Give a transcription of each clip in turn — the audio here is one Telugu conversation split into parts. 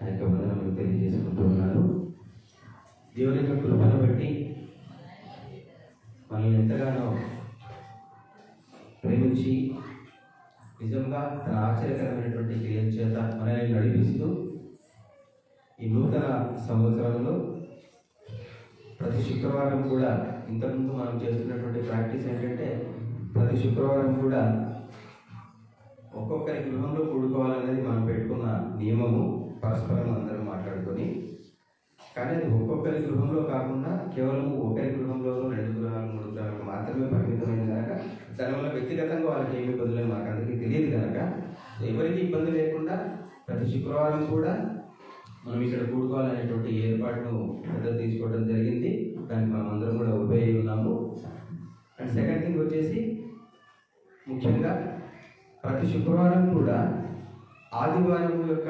ఆ యొక్క వందనములు తెలియజేసుకుంటూ ఉన్నారు. దేవుని యొక్క కృపను బట్టి మనల్ని ఎంతగానో ప్రేమించి నిజంగా తన ఆశ్చర్యకరమైనటువంటి క్రియల చేత మనల్ని నడిపిస్తూ ఈ నూతన సంవత్సరంలో ప్రతి శుక్రవారం కూడా ఇంతకుముందు మనం చేస్తున్నటువంటి ప్రాక్టీస్ ఏంటంటే ప్రతి శుక్రవారం కూడా ఒక్కొక్కరి గృహంలో కూడుకోవాలనేది మనం పెట్టుకున్న నియమము, పరస్పరం అందరం మాట్లాడుకొని. కానీ అది ఒక్కొక్కరి గృహంలో కాకుండా కేవలం ఒకరి గృహంలోనూ 2 గృహాలు 3 గృహాలు మాత్రమే పరిమితమైంది కనుక దానివల్ల వ్యక్తిగతంగా వాళ్ళకి ఏమి ఇబ్బందులు మాకు అందరికీ తెలియదు కనుక ఎవరికి ఇబ్బంది లేకుండా ప్రతి శుక్రవారం కూడా మనం ఇక్కడ కూడుకోవాలనేటువంటి ఏర్పాటును పెద్దలు తీసుకోవడం జరిగింది. దానికి మనం అందరం కూడా ఉపయోగి ఉన్నాము. అండ్ సెకండ్ థింగ్ వచ్చేసి ముఖ్యంగా ప్రతి శుక్రవారం కూడా ఆదివారం యొక్క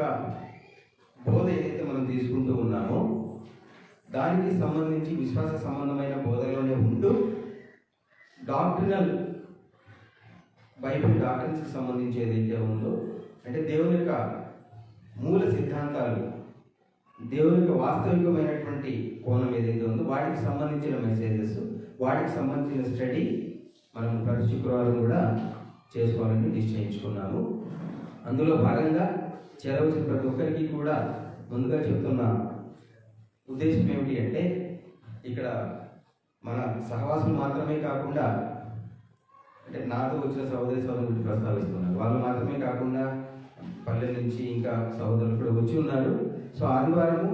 బోధ ఏదైతే మనం తీసుకుంటూ ఉన్నామో దానికి సంబంధించి విశ్వాస సంబంధమైన బోధలోనే ఉంటూ డాక్ట్రినల్ బైబిల్ డాక్ట్రిన్స్కి సంబంధించి ఏదైతే ఉందో అంటే దేవుని యొక్క మూల సిద్ధాంతాలు, దేవుని యొక్క వాస్తవికమైనటువంటి కోణం ఏదైతే ఉందో వాటికి సంబంధించిన మెసేజెస్, వాటికి సంబంధించిన స్టడీ మనం ప్రతి శుక్రవారం కూడా చేసుకోవాలని నిశ్చయించుకున్నాము. అందులో భాగంగా చేరవలసిన ప్రతి ఒక్కరికి కూడా ముందుగా చెప్తున్న ఉద్దేశం ఏమిటి అంటే ఇక్కడ మన సహవాసులు మాత్రమే కాకుండా అంటే నాతో వచ్చిన సహోదరి గురించి ప్రస్తావిస్తున్నారు. వాళ్ళు మాత్రమే కాకుండా పల్లె నుంచి ఇంకా సహోదరులు కూడా వచ్చి ఉన్నారు. సో ఆదివారము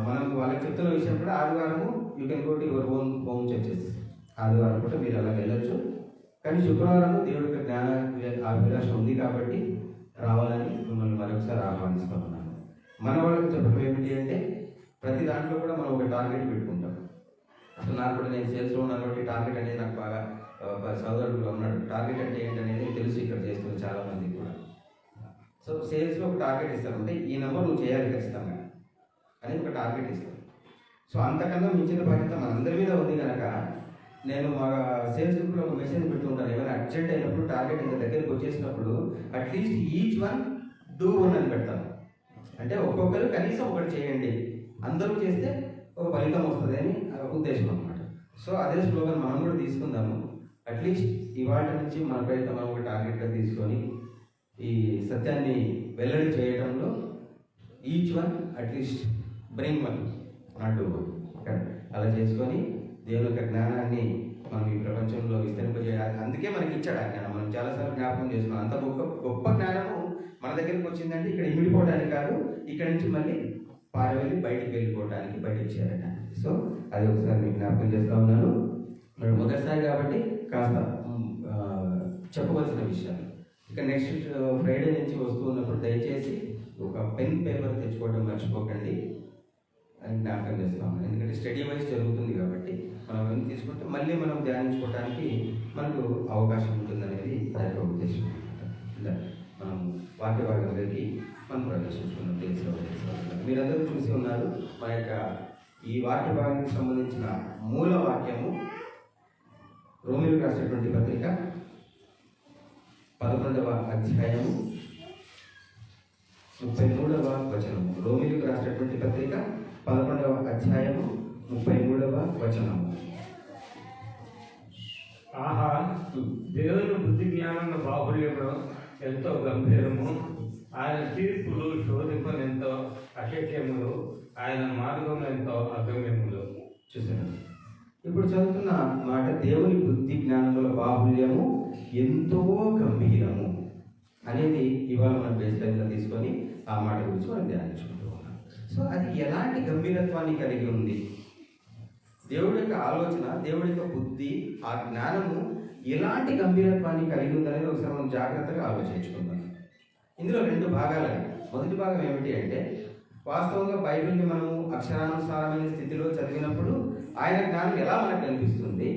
మనం వాళ్ళకి చెప్తున్న విషయం కూడా ఆదివారము you can go to your own home churches. ఆదివారం కూడా మీరు అలా వెళ్ళొచ్చు. కానీ శుక్రవారము దేవుడి యొక్క జ్ఞాన అభిలాష ఉంది కాబట్టి రావాలని మిమ్మల్ని మరొకసారి ఆహ్వానిస్తూ ఉన్నాను. మన వాళ్ళకి చెప్పడం ఏమిటి అంటే ప్రతి దాంట్లో కూడా మనం ఒక టార్గెట్ పెట్టుకుంటాం. అసలు నాకు కూడా నేను సేల్స్లో ఉన్నాను కాబట్టి టార్గెట్ అనేది నాకు బాగా సోదరుడుగా ఉన్నాడు. టార్గెట్ అంటే ఏంటనేది తెలుసు ఇక్కడ చేస్తున్న చాలామంది కూడా. సో సేల్స్లో ఒక టార్గెట్ ఇస్తాను అంటే ఈ నెంబర్ నువ్వు చేయాలి ఖచ్చితంగా అని ఒక టార్గెట్ ఇస్తాను. సో అంతకన్నా మించిన బాధ్యత మనందరి మీద ఉంది కనుక నేను మా సేల్స్ గ్రూప్లో ఒక మెసేజ్ పెట్టుకుంటాను. ఏమైనా అర్జెంట్ అయినప్పుడు టార్గెట్ ఇంకా దగ్గరికి వచ్చేసినప్పుడు at least each one do one అని పెడతాను. అంటే ఒక్కొక్కరు కనీసం ఒకటి చేయండి, అందరూ చేస్తే ఒక ఫలితం వస్తుంది అని ఉద్దేశం అనమాట. సో అదే స్లోగన్ మనం కూడా తీసుకుందాము. అట్లీస్ట్ ఇవాళ నుంచి మన ప్రయత్నం మనం ఒక టార్గెట్గా తీసుకొని ఈ సత్యాన్ని వెల్లడి చేయడంలో each one at least bring one not do one. అలా చేసుకొని దేవుని యొక్క జ్ఞానాన్ని మనం ఈ ప్రపంచంలో విస్తరింపజేయాలి. అందుకే మనకి ఇచ్చాడు ఆ జ్ఞానం. మనం చాలాసార్లు జ్ఞాపకం చేసుకున్నాం. అంత గొప్ప జ్ఞానము మన దగ్గరికి వచ్చిందంటే ఇక్కడ ఇమిడిపోవడానికి కాదు, ఇక్కడ నుంచి మళ్ళీ పారవెళ్ళి బయటికి వెళ్ళిపోవడానికి బయటకు ఇచ్చారట. సో అది ఒకసారి మీకు జ్ఞాపకం చేస్తూ ఉన్నాను. మరి మొదటిసారి కాబట్టి కాస్త చెప్పవలసిన విషయాలు. ఇక నెక్స్ట్ ఫ్రైడే నుంచి వస్తూ ఉన్నప్పుడు దయచేసి ఒక పెన్ పేపర్ తెచ్చుకోవడం మర్చిపోకండి అని జ్ఞాపకం చేస్తాము. ఎందుకంటే స్టడీ వైజ్ జరుగుతుంది కాబట్టి మనం ఏం తీసుకుంటే మళ్ళీ మనం ధ్యానించుకోవడానికి మనకు అవకాశం ఉంటుందనేది నా యొక్క ఉద్దేశం. మనం వాక్య భాగంలోకి మనం ప్రవేశించుకున్నాం. మీరందరూ చూసి ఉన్నారు మన యొక్క ఈ వాక్య భాగానికి సంబంధించిన మూల వాక్యము రోమిలకు రాసినటువంటి పత్రిక 11వ అధ్యాయము 33వ వచనము. రోమిలకు రాసినటువంటి పత్రిక 11వ అధ్యాయము 33వ వచనము. ఆహా, దేవుని బుద్ధి జ్ఞానం బాహుళ్యము ఎంతో గంభీరము, ఆయన తీర్పులు శోధింపను ఎంతో అశక్యములు, ఆయన మార్గం ఎంతో అగమ్యములు. చూసాను. ఇప్పుడు చదువుతున్న మాట దేవుని బుద్ధి జ్ఞానముల బాహుళ్యము ఎంతో గంభీరము అనేది ఇవాళ మనం బేస్లైన్గా తీసుకొని ఆ మాట గురించి మనం ధ్యానించుకుంటూ ఉన్నాం. సో అది ఎలాంటి గంభీరత్వాన్ని కలిగి ఉంది, దేవుడి యొక్క ఆలోచన, దేవుడి యొక్క బుద్ధి, ఆ జ్ఞానము ఎలాంటి గంభీరత్వాన్ని కలిగి ఉందనేది ఒకసారి మనం జాగ్రత్తగా ఆలోచించుకుందాం. ఇందులో 2 భాగాలు. మొదటి భాగం ఏమిటి అంటే వాస్తవంగా బైబిల్ని మనము అక్షరానుసారమైన స్థితిలో చదివినప్పుడు ఆయన జ్ఞానం ఎలా మనకు కనిపిస్తుంది,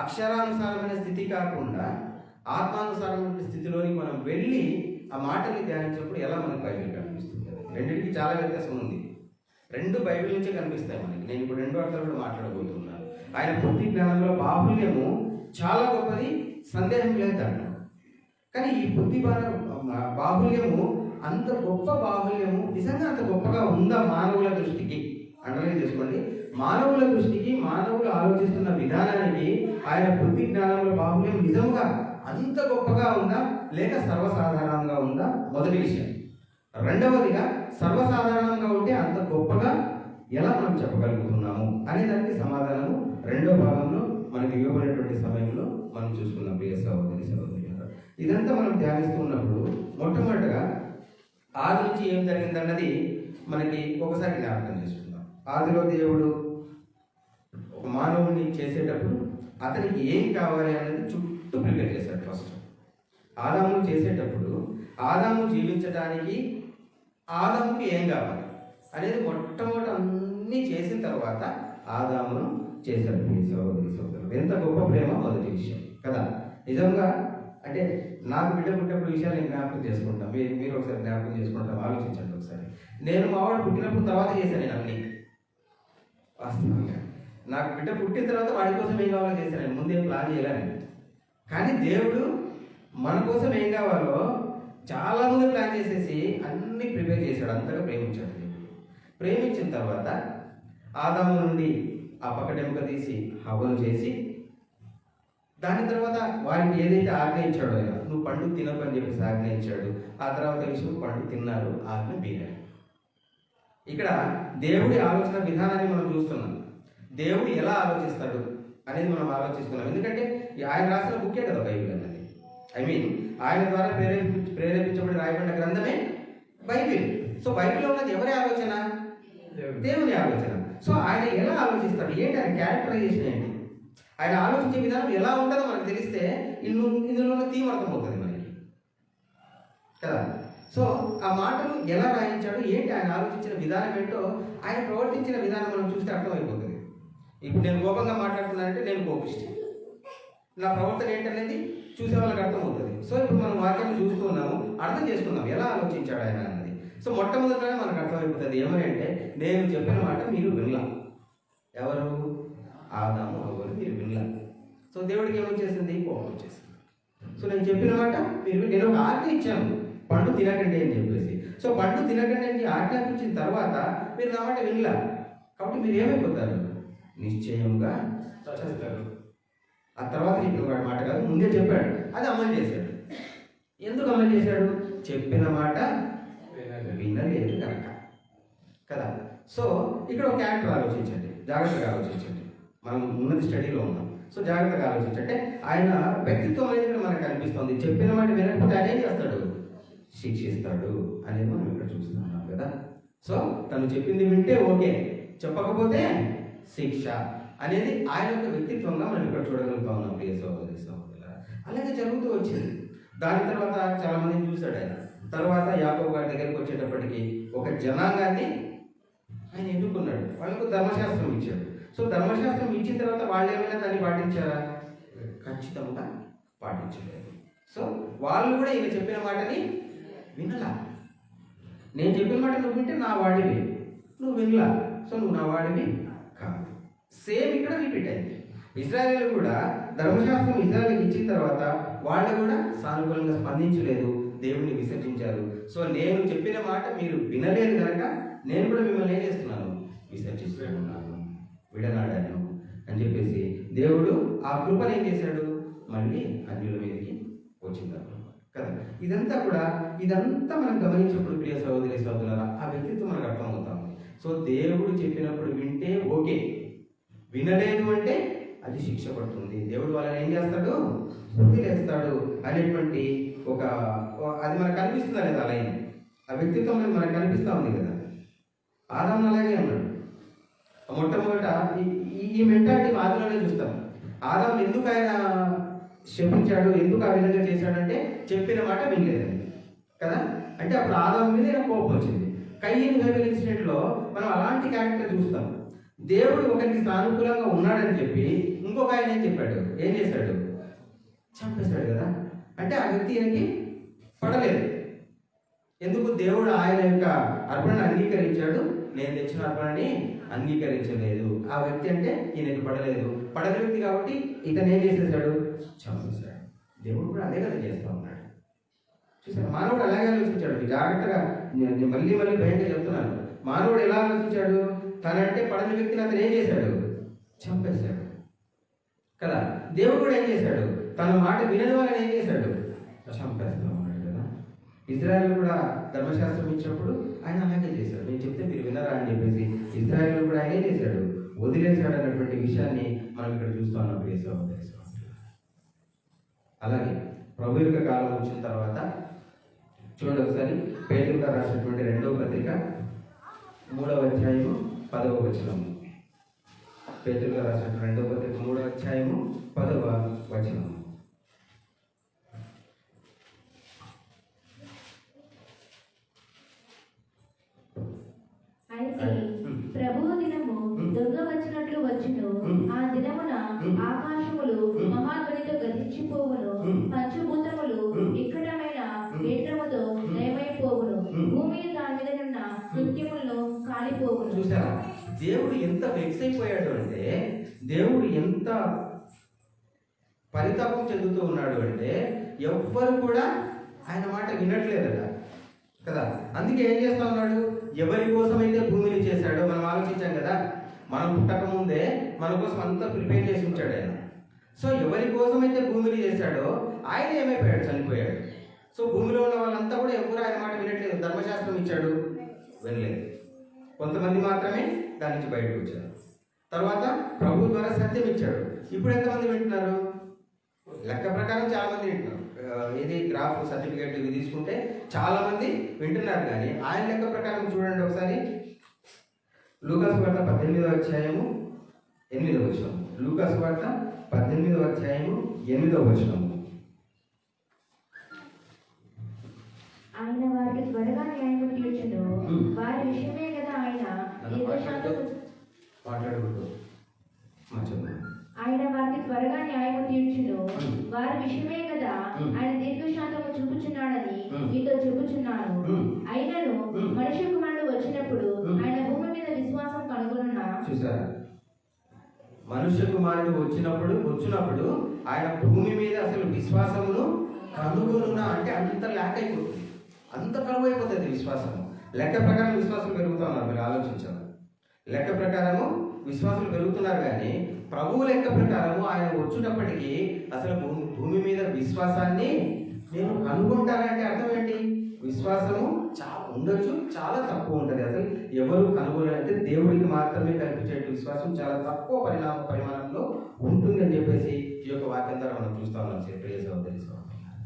అక్షరానుసారమైన స్థితి కాకుండా ఆత్మానుసారమైన స్థితిలోనికి మనం వెళ్ళి ఆ మాటల్ని ధ్యానించినప్పుడు ఎలా మనకు బైబిల్ కనిపిస్తుంది. రెండింటికి చాలా వ్యత్యాసం ఉంది. 2 బైబిల్ నుంచే కనిపిస్తాయి మనకి. నేను ఇప్పుడు 2 అర్థాలు కూడా మాట్లాడబోతున్నాను. ఆయన బుద్ధి జ్ఞానంలో బాహుల్యము చాలా గొప్పది, సందేహం లేదు దాంట్లో. కానీ ఈ బుద్ధి బాహుల్యము అంత గొప్ప బాహుల్యము నిజంగా ఆయన బుద్ధి జ్ఞానంలో బాహుల్యం నిజంగా అంత గొప్పగా ఉందా లేక సర్వసాధారణంగా ఉందా? మొదటి విషయం. రెండవదిగా సర్వసాధారణంగా ఉంటే అంత గొప్పగా ఎలా మనం చెప్పగలుగుతున్నాము అనే దానికి సమాధానము రెండో భాగంలో మనకి ఇవ్వబడినటువంటి సమయంలో మనం చూసుకున్నాం. ప్రియ సహోదరి సహోదరి, ఇదంతా మనం ధ్యానిస్తున్నప్పుడు మొట్టమొదటిగా ఆది నుంచి ఏం జరిగిందన్నది మనకి ఒకసారి జ్ఞాపకం చేసుకుందాం. ఆదిలో దేవుడు ఒక మానవుడిని చేసేటప్పుడు అతనికి ఏం కావాలి అనేది చుట్టూ ప్రిపేర్ చేశాడు. ఫస్ట్ ఆదాము చేసేటప్పుడు ఆదాము జీవించడానికి ఆదాముకి ఏం కావాలి అనేది మొట్టమొదటి అన్నీ చేసిన తర్వాత ఆదామును చేశాడు. సహోదరి సహోదరులు, ఎంత గొప్ప ప్రేమ మొదటి విషయం కదా. నిజంగా అంటే నాకు బిడ్డ పుట్టినప్పుడు విషయాలు నేను జ్ఞాపకం చేసుకుంటాను. మీరు ఒకసారి జ్ఞాపకం చేసుకుంటాం, ఆలోచించండి ఒకసారి. నేను మా వాడు పుట్టినప్పుడు తర్వాత చేశాను నేను అన్నీ. వాస్తవంగా నాకు బిడ్డ పుట్టిన తర్వాత వాడి కోసం ఏం కావాలో చేశాను నేను, ముందేం ప్లాన్ చేయలేను. కానీ దేవుడు మన కోసం ఏం కావాలో చాలా ముందు ప్లాన్ చేసేసి అన్నీ ప్రిపేర్ చేశాడు. అంతగా ప్రేమించాడు దేవుడు. ప్రేమించిన తర్వాత ఆదాము నుండి ఆ పక్కటెముక తీసి హవ్వను చేసి దాని తర్వాత వారికి ఏదైతే ఆజ్ఞ ఇచ్చాడో ఆయన, నువ్వు పండు తినకు అని చెప్పేసి ఆజ్ఞ ఇచ్చాడు. ఆ తర్వాత విషయం పండు తిన్నారు, ఆజ్ఞ బీరాడు. ఇక్కడ దేవుడి ఆలోచన విధానాన్ని మనం చూస్తున్నాం. దేవుడు ఎలా ఆలోచిస్తాడు అనేది మనం ఆలోచిస్తున్నాం. ఎందుకంటే ఆయన రాసిన బుక్కే కదా బైబిల్ అన్నది. ఆయన ద్వారా ప్రేరేపించబడి రాయబడిన గ్రంథమే బైబిల్. సో బైబిల్లో ఉన్నది ఎవరి ఆలోచన? దేవుని ఆలోచన. సో ఆయన ఎలా ఆలోచిస్తాడు, ఏంటి ఆయన క్యారెక్టరైజేషన్ ఏంటి, ఆయన ఆలోచించే విధానం ఎలా ఉంటుందో మనకు తెలిస్తే ఇందులో ఉన్న థీమ్ అర్థమవుతుంది మనకి కదా. సో ఆ మాటలు ఎలా రాయించాడు, ఏంటి ఆయన ఆలోచించిన విధానం ఏంటో, ఆయన ప్రవర్తించిన విధానం మనం చూస్తే అర్థమైపోతుంది. ఇప్పుడు నేను కోపంగా మాట్లాడుతున్నానంటే నేను కోపిష్టి, నా ప్రవర్తన ఏంటనేది చూసే వాళ్ళకి అర్థమవుతుంది. సో ఇప్పుడు మనం వాక్యాన్ని చూస్తూ ఉన్నాము, అర్థం చేసుకుందాం ఎలా ఆలోచించాడు ఆయన అన్నది. సో మొట్టమొదటిగానే మనకు అర్థమైపోతుంది ఏమంటే, నేను చెప్పిన మాట మీరు వినలా. ఎవరు? ఆదాము హవ్వను మీరు వినలా. సో దేవుడికి ఏమొచ్చేసింది? కోపం వచ్చేసింది. సో నేను చెప్పిన మాట మీరు, నేను ఒక ఆజ్ఞ ఇచ్చాను, పండు తినకండి అని చెప్పేసి. సో పండు తినకండి అని ఆజ్ఞాపించిన తర్వాత మీరు నా మాట వినలా, కాబట్టి మీరు ఏమైపోతారు? నిశ్చయంగా చస్తారు. ఆ తర్వాత చెప్పిన వాడి మాట కాదు, ముందే చెప్పాడు, అది అమలు చేశాడు. ఎందుకు అమలు చేశాడు? చెప్పిన మాట వినలేదు కనుక కదా. సో ఇక్కడ ఒక క్యారెక్టర్ ఆలోచించండి, జాగ్రత్తగా ఆలోచించండి. మనం ఉన్నది స్టడీలో ఉన్నాం. సో జాగ్రత్తగా ఆలోచించంటే ఆయన వ్యక్తిత్వం అనేది మనకు అనిపిస్తుంది. చెప్పిన మాట వినకపోతే ఆయన ఏం చేస్తాడు? శిక్షిస్తాడు అనేది మనం ఇక్కడ చూస్తున్నాం కదా. సో తను చెప్పింది వింటే ఓకే, చెప్పకపోతే శిక్ష అనేది ఆయన యొక్క వ్యక్తిత్వంగా మనం ఇక్కడ చూడగలుగుతా ఉన్నాం. ప్రియ సహోదరి సహోదరులారా, అలాగే జరుగుతూ వచ్చింది. దాని తర్వాత చాలా మందిని చూశాడు ఆయన. తర్వాత యాకోబు గారి దగ్గరికి వచ్చేటప్పటికి ఒక జనాంగాన్ని ఆయన ఎన్నుకున్నాడు, వాళ్ళకు ధర్మశాస్త్రం ఇచ్చాడు. సో ధర్మశాస్త్రం ఇచ్చిన తర్వాత వాళ్ళు ఏమైనా దాన్ని పాటించారా? ఖచ్చితంగా పాటించలేదు. సో వాళ్ళు కూడా ఈయన చెప్పిన మాటని వినలా. నేను చెప్పిన మాట నువ్వు వింటే నా వాడివి, నువ్వు వినలా, సో నువ్వు నా వాడివి కాదు. సేమ్ ఇక్కడ రిపీట్ అయింది. ఇశ్రాయేలు కూడా ధర్మశాస్త్రం ఇశ్రాయేలుకి ఇచ్చిన తర్వాత వాళ్ళు కూడా సానుకూలంగా స్పందించలేదు, దేవుడిని విసర్జించారు. సో నేను చెప్పిన మాట మీరు వినలేదు కనుక నేను కూడా మిమ్మల్ని ఏం చేస్తున్నాను? విసర్జిస్తున్నాను, విడనాడాను అని చెప్పేసి దేవుడు ఆ కృపను ఏం చేశాడు? మళ్ళీ అన్యుల మీదకి వచ్చింది కదా. ఇదంతా మనం గమనించినప్పుడు ప్రియ సహోదరి సహోదరులారా, ఆ వ్యక్తిత్వం మనకు అర్థమవుతాం. సో దేవుడు చెప్పినప్పుడు వింటే ఓకే, వినలేదు అంటే అది శిక్ష పడుతుంది. దేవుడు వాళ్ళని ఏం చేస్తాడు? వదిలేస్తాడు అనేటువంటి అది మనకు కనిపిస్తుంది అనేది. అలా ఆ వ్యక్తిత్వం మనకు కనిపిస్తూ ఉంది కదా. ఆదాము అలాగే అన్నాడు. మొట్టమొదట ఈ మెంటాలిటీ ఆదిలోనే చూస్తాం. ఆదాము ఎందుకు ఆయన శపించాడు, ఎందుకు ఆ విధంగా చేశాడంటే చెప్పిన మాట వినలేదని కదా. అంటే అప్పుడు ఆదాము మీద ఆయన కోపం వచ్చింది. కయ్యను హేబెల్ ఇన్సిడెంట్లో మనం అలాంటి క్యారెక్టర్ చూస్తాం. దేవుడు ఒకరికి సానుకూలంగా ఉన్నాడని చెప్పి ఇంకొక ఆయన ఏం చెప్పాడు? ఏం చేశాడు? చంపేశాడు కదా. అంటే ఆ వ్యక్తి ఆయనకి పడలేదు. ఎందుకు? దేవుడు ఆయన యొక్క అర్పణను అంగీకరించాడు, నేను తెచ్చిన అర్పణని అంగీకరించలేదు. ఆ వ్యక్తి అంటే ఈయనకి పడలేదు. పడని వ్యక్తి కాబట్టి ఇతను ఏం చేసేసాడు? చంపేశాడు. దేవుడు కూడా అదే కదా చేస్తూ ఉన్నాడు. చూసారు, మానవుడు అలాగే ఆలోచించాడు. జాగ్రత్తగా నేను మళ్ళీ బయట చెప్తున్నాను. మానవుడు ఎలా ఆలోచించాడు? తనంటే పడని వ్యక్తిని అతను ఏం చేశాడు? చంపేశాడు. కదా. దేవుడు కూడా ఏం చేశాడు? తన మాట వినని వాళ్ళని ఏం చేశాడు? చంపేస్తా ఉన్నాడు కదా. ఇజ్రాయెల్ కూడా ధర్మశాస్త్రం ఇచ్చినప్పుడు ఆయన అలాగే చేశాడు. నేను చెప్తే మీరు వినరా అని చెప్పేసి ఇజ్రాయెల్ కూడా ఆయన ఏం చేశాడు? వదిలేశాడు అన్నటువంటి విషయాన్ని మనం ఇక్కడ చూస్తూ ఉన్నాం. ప్రియ సహోదరి సహోదరులారా. అలాగే ప్రభు యొక్క కాలం వచ్చిన తర్వాత చూడండి ఒకసారి పేతురు గారు రాసినటువంటి 2వ పత్రిక 3వ అధ్యాయము 10వ వచనము. పేతురు గారు రాసినటువంటి 2వ పత్రిక 3వ అధ్యాయము 10వ వచనము. అయితే ప్రభువు దినము దొంగ వచ్చినట్లు వచ్చును. ఆ దినమున ఆకాశములు మహాధ్వనితో గతించిపోవును, పంచభూతములు ఇక్కడమైన నేత్రముతో నయమైపోవును, భూమి దాని మీద ఉన్న కృత్యములను కాలిపోవును. చూసారా దేవుడు ఎంత వెక్స్ అయిపోయాడు అంటే, దేవుడు ఎంత పరితాపం చెందుతూ ఉన్నాడు అంటే ఎవ్వరు కూడా ఆయన మాట వినట్లేదట కదా. అందుకే ఏం చేస్తా ఉన్నాడు? ఎవరి కోసమైతే భూమిని చేశాడో మనం ఆలోచించాం కదా, మనం పుట్టక ముందే మన కోసం అంతా ప్రిపేర్ చేసి ఉంచాడు ఆయన. సో ఎవరి కోసమైతే భూమిని చేశాడో ఆయన ఏమైపోయాడు? చనిపోయాడు. సో భూమిలో ఉన్న వాళ్ళంతా కూడా ఎవరు ఆయన మాట వినట్లేదు. ధర్మశాస్త్రం ఇచ్చాడు, వినలేదు. కొంతమంది మాత్రమే దాని నుంచి బయటకు వచ్చారు. తర్వాత ప్రభు ద్వారా సత్యం ఇచ్చాడు. ఇప్పుడు ఎంతమంది వింటున్నారు? లెక్క ప్రకారం చాలా మంది వింటున్నారు. ఇది గ్రాఫ్ సర్టిఫికేట్ ఇవి తీసుకుంటే చాలా మంది వింటున్నారు. కానీ ఆయన లెక్క ప్రకారం చూడండి ఒకసారి. లూకాసు వార్త 18వ అధ్యాయము 8వ వచనం. లూకాసు వార్త 18వ అధ్యాయము 8వ వచనం. ఆయన వారికి త్వరగా న్యాయము తీర్చును, వారి విషయమే కదా ఆయన దీర్ఘశాంతము. మాట్లాడుకుంటూ ఆయన వారికి త్వరగా న్యాయము తీర్చును, వారి విషయమే కదా ఆయన దీర్ఘశాంతము చూపుచున్నాడని మీతో చెప్పుచున్నాను. అయినను మనుష్య కుమారుడు వచ్చినప్పుడు ఆయన భూమి మీద విశ్వాసం కనుగొనునా? చూసారా, మనుష్య కుమారుడు వచ్చినప్పుడు ఆయన భూమి మీద అసలు విశ్వాసమును కనుగొనునా అంటే అంత ల్యాక్ అయిపోతుంది, అంత కరువు అయిపోతుంది విశ్వాసము. లెక్క ప్రకారం విశ్వాసం పెరుగుతా ఉన్నారు. మీరు ఆలోచించాలి. లెక్క ప్రకారము విశ్వాసులు పెరుగుతున్నారు, కానీ ప్రభువు లెక్క ప్రకారము ఆయన వచ్చేటప్పటికీ అసలు భూమి మీద విశ్వాసాన్ని నేను కనుగొంటానంటే అర్థం ఏంటి? విశ్వాసము చాలా ఉండొచ్చు, చాలా తక్కువ ఉంటుంది. అసలు ఎవరు కనుగొనాలంటే దేవుడికి మాత్రమే కనిపించే విశ్వాసం చాలా తక్కువ పరిమాణంలో ఉంటుంది అని చెప్పేసి ఈ యొక్క వాక్యం ద్వారా మనం చూస్తా ఉన్నాం. ప్రియ సహోదరి సహోదరులారా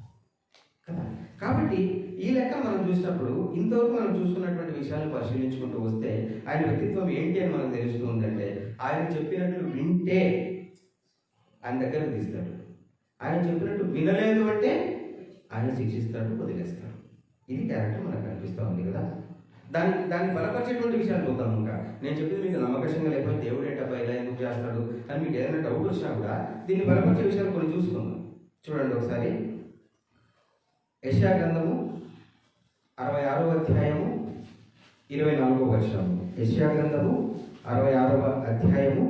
కదా. కాబట్టి ఈ లెక్క మనం చూసినప్పుడు ఇంతవరకు మనం చూసుకున్నటువంటి విషయాన్ని పరిశీలించుకుంటూ వస్తే ఆయన వ్యక్తిత్వం ఏంటి అని మనకు తెలుస్తూ ఉందంటే, ఆయన చెప్పినట్లు వింటే ఆయన దగ్గరకు తీస్తాడు, ఆయన చెప్పినట్టు వినలేదు అంటే ఆయన శిక్షిస్తాడు, వదిలేస్తాడు. ఇది క్యారెక్టర్ మనకు కనిపిస్తూ ఉంది కదా. దాన్ని బలపరిచేటువంటి విషయాలు చూద్దాం. ఇంకా నేను చెప్పింది మీకు నమ్మకంగా లేకపోతే దేవుడు ఏంటబ్బా ఇలా ఎందుకు చేస్తాడు అని మీకు ఏదైనా డౌట్ వచ్చినా కూడా దీన్ని బలపరిచే విషయాలు కొన్ని చూసుకుందాం. చూడండి ఒకసారి. యెషయా గ్రంథము 66వ అధ్యాయము 24వ వచనము. యెషయా గ్రంథము 66వ అధ్యాయము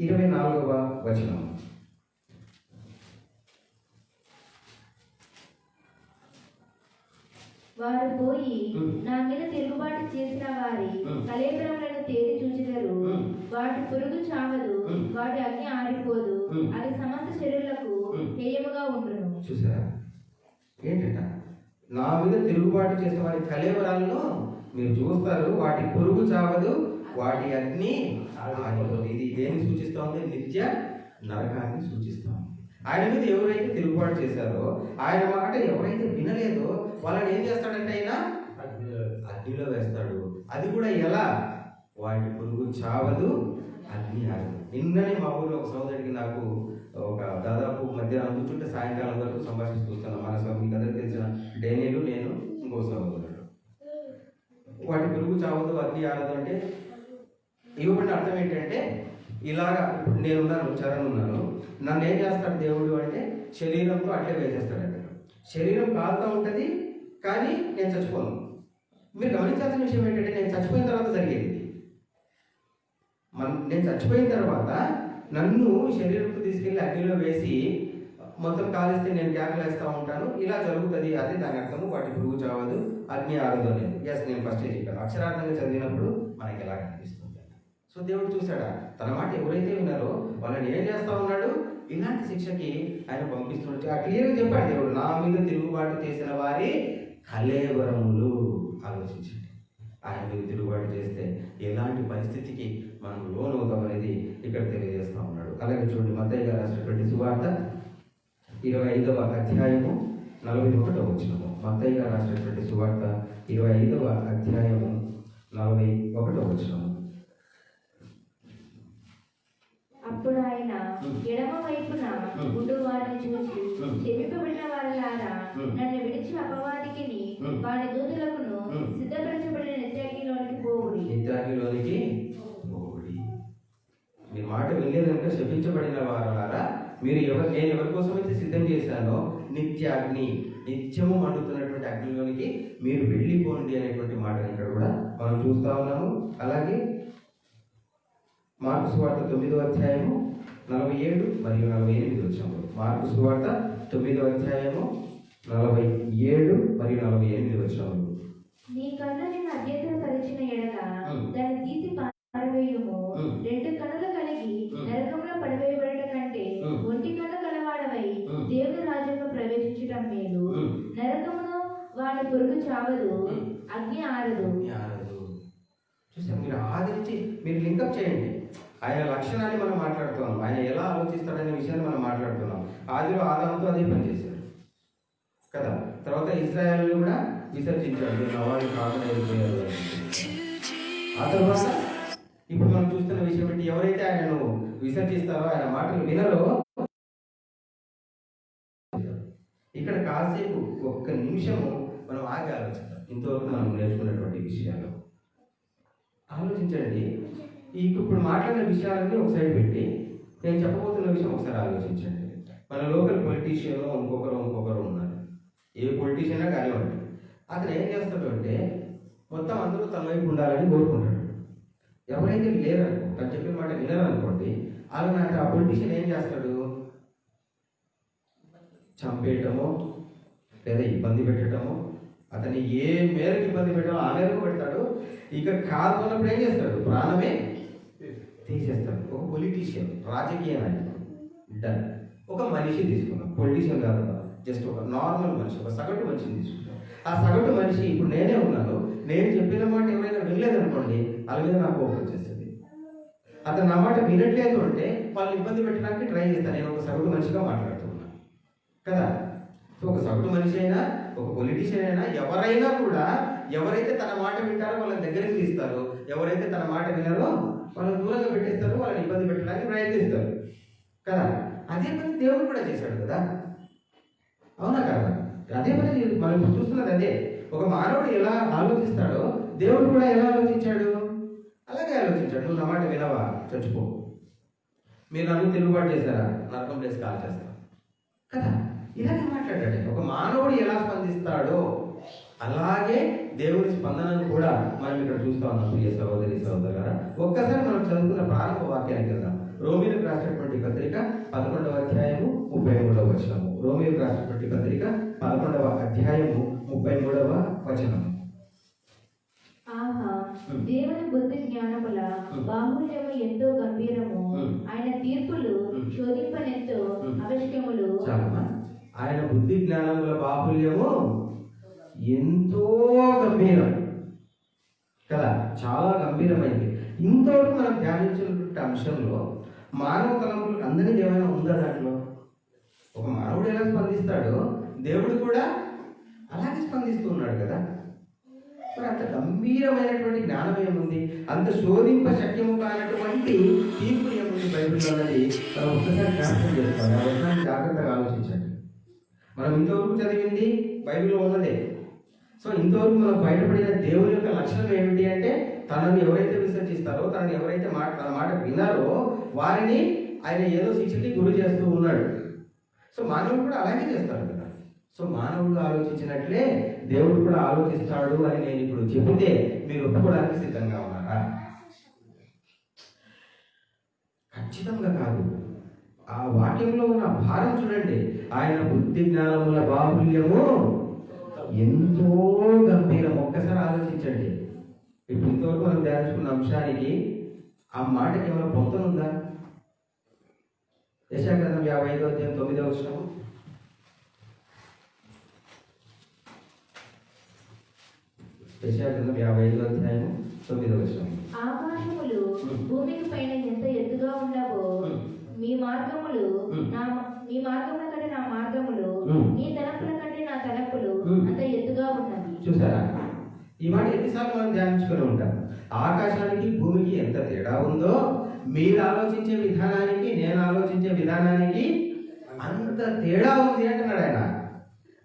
24వ వచనము. వారు పోయి నా మీద తిరుగుబాటు చేసిన వారి కళేబరములను తేరి చూచెదరు. వాటి పురుగు చావదు, వాటి అగ్ని ఆరిపోదు, అది సమస్త శరీరులకు హేయముగా ఉండును. చూసారా ఏంటంట? నా మీద తిరుగుబాటు చేసే వారి కళేబరాలను మీరు చూస్తారు, వాటి పురుగు చావదు, వాటి అగ్ని ఆరిపోదు. ఇది దేన్ని సూచిస్తూ ఉంది? నిత్య నరకాన్ని సూచిస్తూ ఉంది. ఆయన మీద ఎవరైతే తిరుగుబాటు చేశారో, ఆయన మాట ఎవరైతే వినలేదో వాళ్ళని ఏం చేస్తాడంటే ఆయన అగ్నిలో వేస్తాడు. అది కూడా ఎలా? వాటి పురుగు చావదు, అగ్ని ఆరదు. నిన్ననే మా ఊళ్ళో ఒక సోదరుడికి నాకు ఒక దాదాపు మధ్యాహ్నం కూర్చుంటే సాయంకాలం వరకు సంభాషిస్తూ వస్తున్నాం. మన మీకు అందరికీ తెలిసిన డేనియలు, నేను, ఇంకో సోదరుడు. వాటి పురుగు చావదు, అగ్ని ఆరదు అంటే ఇవ్వబడిన అర్థం ఏంటంటే, ఇలాగా ఇప్పుడు నేనున్నాను, చరణ్ ఉన్నాను, నన్ను ఏం చేస్తాడు దేవుడు అంటే శరీరంతో అట్లే వేసేస్తాడు. అక్కడ శరీరం కాలుతూ ఉంటుంది, కానీ నేను చచ్చిపోను. మీరు గమనించాల్సిన విషయం ఏంటంటే, నేను చచ్చిపోయిన తర్వాత జరిగేది. నేను చచ్చిపోయిన తర్వాత నన్ను శరీరంతో తీసుకెళ్ళి అగ్నిలో వేసి మొత్తం కాలిస్తే నేను కేకలేస్తూ ఉంటాను. ఇలా జరుగుతుంది. అదే దాని అర్థము. వాటి పురుగు చావదు, అగ్ని ఆరదు అనేది. ఎస్, నేను ఫస్ట్ చెప్పాను. అక్షరార్థంగా చదివినప్పుడు మనకి ఎలా కనిపిస్తుంది. సో దేవుడు చూశాడా? తన మాట ఎవరైతే విన్నారో వాళ్ళని ఏం చేస్తూ ఉన్నాడు? ఇలాంటి శిక్షకి ఆయన పంపిస్తున్నాడు. క్లియర్గా చెప్పాడు దేవుడు, నా మీద తిరుగుబాటు చేసిన వారి కళేవరములు. ఆలోచించండి, ఆయన మీద తిరుగుబాటు చేస్తే ఎలాంటి పరిస్థితికి మనం లోనవుతాం అనేది ఇక్కడ తెలియజేస్తూ ఉన్నాడు. అలాగే చూడండి, మత్తయి గారు రాసినటువంటి సువార్త 25వ అధ్యాయము 41వ వచనము. మత్తయి గారు రాసినటువంటి సువార్త 25వ అధ్యాయము 41వ వచనము. అప్పుడు ఆయన ఎడమ వైపున ఉండు వారిని చూసి, క్షమింపబడిన వారలారా, నన్ను విడిచి అపవాదికి వారి దూతలకును సిద్ధపరచబడిన నిత్యాగ్నిలోనికి పోవుడి. నిత్యాగ్నిలోనికి పోవుడి. మీ మాట వినలేదనుక శపించబడిన వారలారా, నేను ఎవరి కోసం అయితే సిద్ధం చేశానో నిత్యాగ్ని, నిత్యము మండుతున్నటువంటి అగ్నిలోనికి మీరు వెళ్ళిపోండి అనేటువంటి మాటను ఇక్కడ కూడా మనం చూస్తా ఉన్నాము. అలాగే మార్కు సువార్త 9వ అధ్యాయము 47 మరియు 48 వచనములు. మార్కు సువార్త 9వ అధ్యాయము 47 మరియు 48 వచనములు. నీ కన్ను నిన్ను అభ్యంతరపరిచిన ఎడల దాన్ని తీసి పారవేయుము. రెండు కన్నులు కలిగి నరకంలో పడవేయబడట కంటే ఒంటి కన్ను గలవాడవై దేవుని రాజ్యంలో ప్రవేశించటం మేలు. నరకమును వాడి పురుగు చావదు, అగ్ని ఆరదు. చూసాం, మీరు ఆదరించి మీరు లింకప్ చేయండి. ఆయన లక్షణాన్ని మనం మాట్లాడుతున్నాం, ఆయన ఎలా ఆలోచిస్తాడనే విషయాన్ని మనం మాట్లాడుతున్నాం. ఆదిలో ఆదాముతో అదే పని చేశాడు కదా. తర్వాత ఇశ్రాయేలు కూడా విసర్జించాడు, నవాళ్ళు కాకుండా వెళ్ళిపోయారు. ఆ తర్వాత ఇప్పుడు మనం చూస్తున్న విషయం ఏంటి, ఎవరైతే ఆయనను విసర్జిస్తారో, ఆయన మాటలు వినరో, ఇక్కడ కాసేపు ఒక్క నిమిషము మనం ఆగి ఆలోచిద్దాం. ఇంతవరకు మనం నేర్చుకున్నటువంటి విషయాలు ఆలోచించండి. ఇప్పుడు మాట్లాడిన విషయాలన్నీ ఒకసారి పెట్టి నేను చెప్పబోతున్న విషయం ఒకసారి ఆలోచించండి. మన లోకల్ పొలిటీషియన్ ఇంకొకరు ఉన్నారు. ఏ పొలిటీషియన్ కానివ్వండి, అతను ఏం చేస్తాడు అంటే మొత్తం అందరూ తన వైపు ఉండాలని కోరుకుంటాడు. ఎవరైతే లేరనుకో, తను చెప్పిన మాట వినరనుకోండి, అలాగే ఆ పొలిటీషియన్ ఏం చేస్తాడు, చంపేయటమో లేదా ఇబ్బంది పెట్టడమో, అతన్ని ఏ మేరకు ఇబ్బంది పెట్టాలో ఆ మేరకు పెడతాడు. ఇక కాదు అన్నప్పుడు ఏం చేస్తాడు, ప్రాణమే తీసేస్తాడు. ఒక పొలిటీషియన్, రాజకీయ నాయకుడు, డన్. ఒక మనిషి తీసుకున్నాం, పొలిటీషియన్ కాదు, జస్ట్ ఒక నార్మల్ మనిషి, ఒక సగటు మనిషిని తీసుకుంటాం. ఆ సగటు మనిషి, ఇప్పుడు నేనే ఉన్నాను, నేను చెప్పిన మాట ఎవరైనా వినలేదనుకోండి, వాళ్ళ మీద నాకు కోపం వచ్చేస్తుంది. అతను నా మాట వినట్లేదు అంటే వాళ్ళని ఇబ్బంది పెట్టడానికి ట్రై చేస్తాను. నేను ఒక సగటు మనిషిగా మాట్లాడుతున్నాను కదా. ఒక సగటు మనిషి అయినా, ఒక పొలిటీషియన్ అయినా, ఎవరైనా కూడా ఎవరైతే తన మాట వింటారో వాళ్ళని దగ్గరికి తీస్తారు, ఎవరైతే తన మాట వినారో వాళ్ళని దూరంగా పెట్టేస్తారు, వాళ్ళని ఇబ్బంది పెట్టడానికి ప్రయత్నిస్తారు కదా. అదే పని దేవుడు కూడా చేశాడు కదా, అవునా కదా. అదే పని మనం చూస్తున్నది అదే. ఒక మానవుడు ఎలా ఆలోచిస్తాడో దేవుడు కూడా ఎలా ఆలోచించాడు, అలాగే ఆలోచించాడు. నువ్వు నా మాట వినవా, చచ్చిపో. మీరు నన్ను తిరుగుబాటు చేశారా, నరకం ప్లేస్ కాల్ చేస్తాను కదా. ఇలాగే మాట్లాడాడు. ఒక మానవుడు ఎలా స్పందిస్తాడో అలాగే దేవుడి స్పందనను కూడా మనం ఇక్కడ చూస్తా ఉన్నాం. ప్రియ సహోదరి సహోదరులారా, ఒక్కసారి మనం చదువుకున్న ప్రారంభ వాక్యానికి వెళ్దాం. రోమీయులకు రాసినటువంటి పత్రిక 11వ అధ్యాయము 33వ వచనము. రోమీయులకు రాసినటువంటి పత్రిక 11వ అధ్యాయము 33వ వచనము. ఆహా, దేవుని బుద్ధి జ్ఞానముల బాహుల్యము ఎంతో గంభీరము, ఆయన తీర్పులు శోధింపనెంతో అవశ్యములు. ఆయన బుద్ధి జ్ఞానముల బాహుల్యము ఎంతో గంభీరం కదా, చాలా గంభీరమైంది. ఇంతవరకు మనం ధ్యానించినటువంటి అంశంలో మానవ తలంపులు అందరికీ ఏమైనా ఉందా దాంట్లో? ఒక మానవుడు ఎలా స్పందిస్తాడో దేవుడు కూడా అలాగే స్పందిస్తున్నాడు కదా. మరి అంత గంభీరమైనటువంటి జ్ఞానం ఏముంది, అంత శోధింప శక్యము కానటువంటి తీర్పు ఏముంది బైబిల్లో అన్నది మనం ఒక్కసారి జ్ఞాపకం చేసుకోవాలి. ఆ విషయాన్ని జాగ్రత్తగా ఆలోచించండి. మనం ఇంతవరకు చదివింది బైబిల్లో ఉన్నదే. సో ఇంతవరకు మనం బయటపడిన దేవుని యొక్క లక్షణం ఏమిటి అంటే, తనని ఎవరైతే విసర్జిస్తారో, తనని ఎవరైతే తన మాట వినారో వారిని ఆయన ఏదో శిక్షకి గురి చేస్తూ ఉన్నాడు. సో మానవుడు కూడా అలాగే చేస్తాడు కదా. సో మానవుడు ఆలోచించినట్లే దేవుడు కూడా ఆలోచిస్తాడు అని నేను ఇప్పుడు చెబితే మీరు ఒప్పుకోవడానికి సిద్ధంగా ఉన్నారా? ఖచ్చితంగా కాదు. ఆ వాక్యంలో ఉన్న భారం చూడండి. ఆయన బుద్ధి జ్ఞానముల బాహుల్యము ఎంతో గంభీరం. ఒక్కసారి ఆలోచించండి. ఇప్పుడు ఇంతవరకు మనం ధ్యానించుకున్న అంశానికి ఆ మాటకి ఏమైనా పొంతనుందా? యెషయా గ్రంథం 55వ అధ్యాయం 9వ వచనం. యెషయా గ్రంథం 55వ అధ్యాయం 9వ వచనం. ఆకాశములు భూమికి పైన ఎంత ఎత్తుగా ఉండవో మీ మార్గముల కంటే నా మార్గములు, నీ తలంపుల కంటే నా తలంపులు అంత ఎత్తుగా ఉన్నవి. చూసారా, ఈ మాట ఎన్నిసార్లు మనం ధ్యానించుకొని ఉంటాం. ఆకాశానికి భూమికి ఎంత తేడా ఉందో మీరు ఆలోచించే విధానానికి నేను ఆలోచించే విధానానికి అంత తేడా ఉంది అంటున్నాడు ఆయన.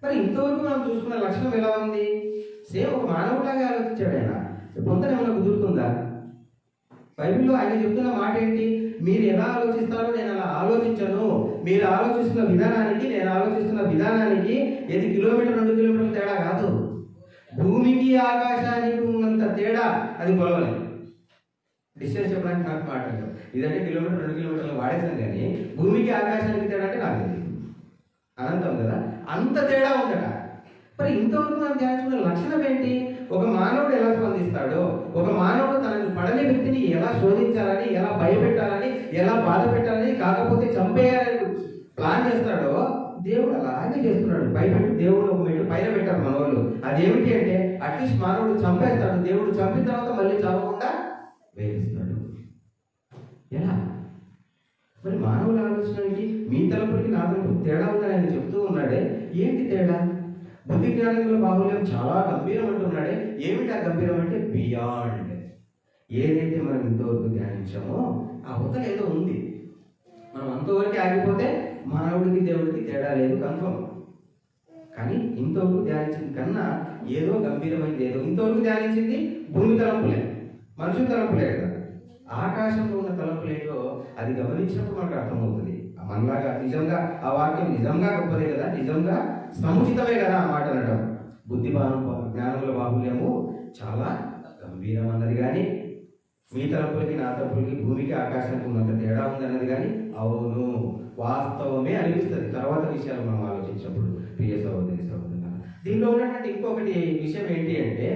మరి ఇంతవరకు మనం చూసుకున్న లక్షణం ఎలా ఉంది? సేమ్ ఒక మానవులాగా ఆలోచించాడు ఆయన. పొందన ఏమైనా కుదురుతుందా? బైబిల్లో ఆయన చెప్తున్న మాట ఏంటి? మీరు ఎలా ఆలోచిస్తారో నేను అలా ఆలోచించను. మీరు ఆలోచిస్తున్న విధానానికి నేను ఆలోచిస్తున్న విధానానికి ఏది కిలోమీటర్ 2 కిలోమీటర్ల తేడా కాదు. భూమికి ఆకాశానికి ఉన్నంత తేడా అది కొలవలేదు. డిస్టెన్స్ చెప్పడానికి నాకు మాట్లాడలేదు. ఇదంటే కిలోమీటర్ 2 కిలోమీటర్లు వాడేసాను, కానీ భూమికి ఆకాశానికి తేడా అంటే నాకు తెలియదు. అనంతం కదా, అంత తేడా ఉండట. మరి ఇంతవరకు మనం ధ్యానించుకున్న లక్షణం ఏంటి? ఒక మానవుడు ఎలా స్పందిస్తాడో, ఒక మానవుడు తనని పడని వ్యక్తిని ఎలా శోధించాలని, ఎలా భయపెట్టాలని, ఎలా బాధ పెట్టాలని, కాకపోతే చంపేయాలని ప్లాన్ చేస్తాడో దేవుడు అలాగే చేస్తున్నాడు. భయపెట్టి దేవుడు ఒక మెట్టు పైన పెట్టారు మన వాళ్ళు. అదేమిటి అంటే అట్లీస్ట్ మానవుడు చంపేస్తాడు, దేవుడు చంపిన తర్వాత మళ్ళీ చదవకుండా వేధిస్తాడు. ఎలా? మరి మానవుల ఆలోచనకి మీ తలపులకి నా తలపులకి తేడా ఉందని ఆయన చెప్తూ ఉన్నాడే. ఏంటి తేడా? బుద్ధి జ్ఞానంలో బాహుల్యం చాలా గంభీరం అంటున్నాడే. ఏమిటి ఆ గంభీరం అంటే బియాండ్. ఏదైతే మనం ఇంతవరకు ధ్యానించామో ఆ అవతల ఏదో ఉంది. మనం అంతవరకు ఆగిపోతే మానవుడికి దేవుడికి తేడా లేదు, కన్ఫర్మ్. కానీ ఇంతవరకు ధ్యానించింది కన్నా ఏదో గంభీరమైనది, ఏదో ఇంతవరకు ధ్యానించింది భూమి తలంపులే, మనుషుల తలంపులే కదా. ఆకాశంలో ఉన్న తలంపులేదో అది గమనించినప్పుడు మనకు అర్థమవుతుంది. మనలాగా నిజంగా ఆ వాక్యం నిజంగా గొప్పదే కదా, నిజంగా సముచితమే కదా ఆ మాట అనడం. బుద్ధి జ్ఞానముల బాహుల్యము చాలా గంభీరం అన్నది కానీ, మీ తలంపులకి నా తలంపులకి భూమికి ఆకాశానికి ఉన్నంత తేడా ఉంది అన్నది కానీ అవును, వాస్తవమే అనిపిస్తుంది తర్వాత విషయాలు మనం ఆలోచించినప్పుడు. ప్రియ సహోదరి సహోదరులారా, దీనిలో ఉన్నటువంటి ఇంకొకటి విషయం ఏంటి అంటే,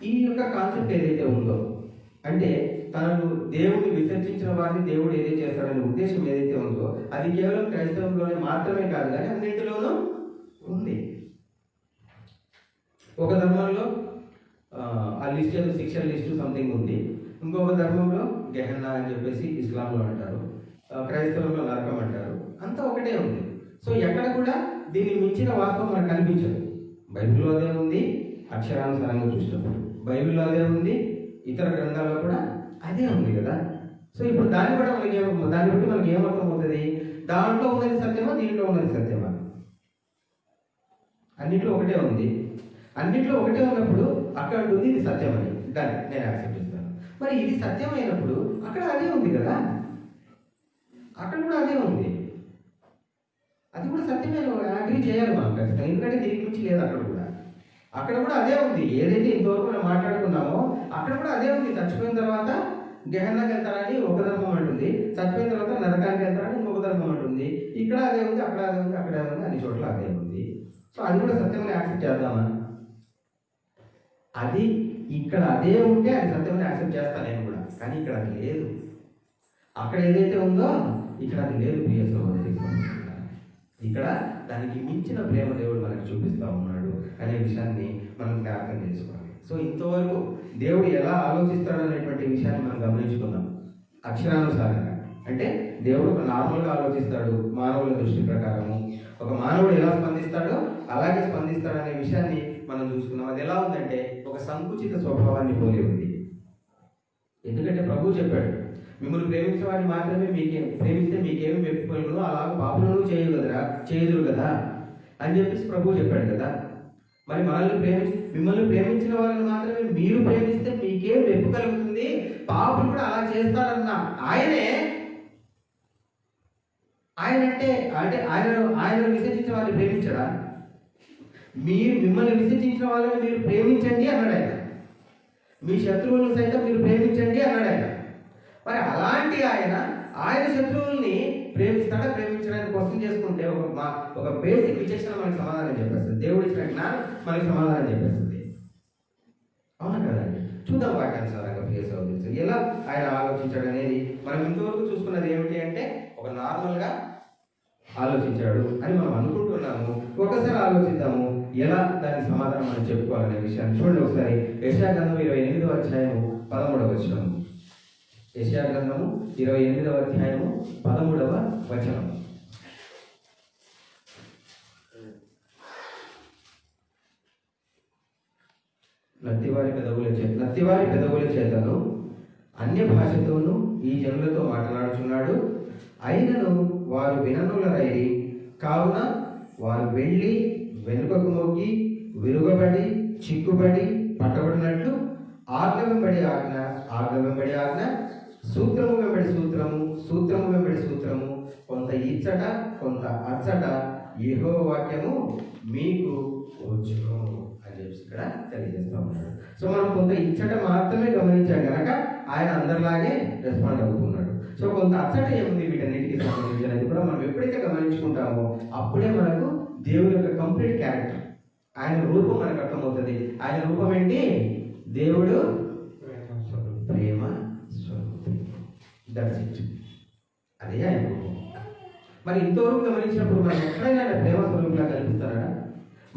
ఈ యొక్క కాన్సెప్ట్ ఏదైతే ఉందో అంటే తనను దేవుడిని విసర్జించిన వారిని దేవుడు ఏదైతే చేస్తాడనే ఉద్దేశం ఏదైతే ఉందో అది కేవలం క్రైస్తవంలోనే మాత్రమే కాదు, కానీ అన్నింటిలోనూ ఉంది. ఒక ధర్మంలో ఆ లిస్ట్ ఏదో శిక్షణ లిస్టు సంథింగ్ ఉంది. ఇంకొక ధర్మంలో గెహన్నా అని చెప్పేసి ఇస్లాంలో అంటారు, క్రైస్తవంలో నరకం అంటారు. అంతా ఒకటే ఉంది. సో ఎక్కడ కూడా దీన్ని మించిన వాస్తవం మనకు కనిపించదు. బైబిల్లో అదే ఉంది, అక్షరానుసారంగా చూసినప్పుడు బైబిల్లో అదే ఉంది, ఇతర గ్రంథాల్లో కూడా అదే ఉంది కదా. సో ఇప్పుడు దాన్ని బట్టి మనకి ఏమర్థం అవుతుంది? దాంట్లో ఉన్నది సత్యమా, దీంట్లో ఉన్నది సత్యమా? అన్నిట్లో ఒకటే ఉంది. అన్నిట్లో ఒకటే ఉన్నప్పుడు అక్కడ ఉంది ఇది సత్యమని, దాన్ని నేను యాక్సెప్ట్ చేస్తాను. మరి ఇది సత్యమైనప్పుడు అక్కడ అదే ఉంది కదా, అక్కడ కూడా అదే ఉంది, అది కూడా సత్యమైన అగ్రీ చేయాలి మనం ఖచ్చితంగా. ఎందుకంటే దీనికి మించి లేదు అక్కడ కూడా. అక్కడ కూడా అదే ఉంది. ఏదైతే ఇంతవరకు మనం మాట్లాడుకున్నామో అక్కడ కూడా అదే ఉంది. చచ్చిపోయిన తర్వాత గెహన్నాకి వెళ్తారని ఒక ధర్మం అంటుంది, చచ్చిపోయిన తర్వాత నరకానికి వెళ్తారని ఇంకొక ధర్మం అంటుంది. ఇక్కడ అదే ఉంది, అక్కడ అదే ఉంది, అక్కడ అదే ఉంది, అన్ని చోట్ల అదే ఉంది. సో అది కూడా సత్యమని యాక్సెప్ట్ చేద్దామా? అది ఇక్కడ అదే ఉంటే అది సత్యమని యాక్సెప్ట్ చేస్తాను నేను కూడా. కానీ ఇక్కడ అది లేదు. అక్కడ ఏదైతే ఉందో ఇక్కడ అది లేదు. ప్రియ సహోదరి, ఇక్కడ దానికి మించిన ప్రేమ దేవుడు మనకు చూపిస్తూ ఉన్నాడు అనే విషయాన్ని మనం జ్ఞాపకం చేసుకోవాలి. సో ఇంతవరకు దేవుడు ఎలా ఆలోచిస్తాడు అనేటువంటి విషయాన్ని మనం గమనించుకున్నాం అక్షరానుసారంగా. అంటే దేవుడు ఒక నార్మల్గా ఆలోచిస్తాడు మానవుల దృష్టి ప్రకారము. ఒక మానవుడు ఎలా స్పందిస్తాడో అలాగే స్పందిస్తాడు అనే విషయాన్ని మనం చూసుకున్నాం. అది ఎలా ఉందంటే ఒక సంకుచిత స్వభావాన్ని పోలి ఉంది. ఎందుకంటే ప్రభువు చెప్పాడు, మిమ్మల్ని ప్రేమించే వారిని మాత్రమే ప్రేమిస్తే మీకేమి మెప్పుకోగలరు, అలాగే పాపులను చేయదురు కదా అని చెప్పేసి ప్రభువు చెప్పాడు కదా. మరి మిమ్మల్ని ప్రేమించిన వాళ్ళని మాత్రమే మీరు ప్రేమిస్తే మీకేం మెప్పు కలుగుతుంది, పాపులు కూడా అలా చేస్తారన్న ఆయన విసర్జించిన వాళ్ళని ప్రేమించడా? మిమ్మల్ని విసర్జించిన వాళ్ళని మీరు ప్రేమించండి అన్నాడు ఆయన. మీ శత్రువులను సైతం మీరు ప్రేమించండి అన్నాడు ఆయన. మరి అలాంటి ఆయన శత్రువుల్ని ప్రేమిస్తాడా ప్రేమించడానికి క్వశ్చన్ చేసుకుంటే ఒక బేసిక్ విచక్షణ మనకి సమాధానం చెప్పేస్తుంది. దేవుడు ఇచ్చిన జ్ఞానం మనకి సమాధానం చెప్పేస్తుంది. అవునా కదండి? చూద్దాం వాక్యానుసారంగా ప్రియ సహోదరులు ఎలా ఆయన ఆలోచించాడు అనేది. మనం ఇంతవరకు చూసుకున్నది ఏమిటి అంటే ఒక నార్మల్గా ఆలోచించాడు అని మనం అనుకుంటున్నాము. ఒకసారి ఆలోచిద్దాము ఎలా దానికి సమాధానం మనం చెప్పుకోవాలనే విషయాన్ని చూడండి. ఒకసారి యెషయా గ్రంథం 28వ అధ్యాయము 13వ వచనం. యెషయా గ్రంథము 28వ అధ్యాయము 13వ వచనం. నత్తివారి పెదవుల చేతను అన్య భాషతోనూ ఈ జనులతో మాట్లాడుచున్నాడు. అయినను వారు విననులరైరి, కావున వారు వెళ్ళి వెనుకకు మొక్కి విరుగబడి చిక్కుబడి పట్టబడినట్లు ఆజ్ఞ వెంబడి ఆజ్ఞ, ఆజ్ఞ వెంబడి ఆజ్ఞ, సూత్రము వెంబడి సూత్రము, సూత్రము వెంబడి సూత్రము, కొంత ఇచ్చట కొంత అచ్చట యెహోవా వాక్యము మీకు వచ్చును అని చెప్పి ఇక్కడ తెలియజేస్తా ఉన్నాడు. సో మనం కొంత ఇచ్చట మాత్రమే గమనించాం కనుక ఆయన అందరిలాగే రెస్పాండ్ అవుతున్నాడు. సో కొంత అచ్చట ఏముంది వీటన్నిటికీ సంబంధించినది కూడా మనం ఎప్పుడైతే గమనించుకుంటామో అప్పుడే మనకు దేవుని యొక్క కంప్లీట్ క్యారెక్టర్, ఆయన రూపం మనకు అర్థమవుతుంది. ఆయన రూపం ఏంటి? దేవుడు ప్రేమ స్వరూపం. That's it. అదే ఆయన రూపం. మరి ఇంతవరకు గమనించినప్పుడు మనం ఎక్కడైనా ఆయన ప్రేమ స్వరూపంగా కనిపిస్తారా?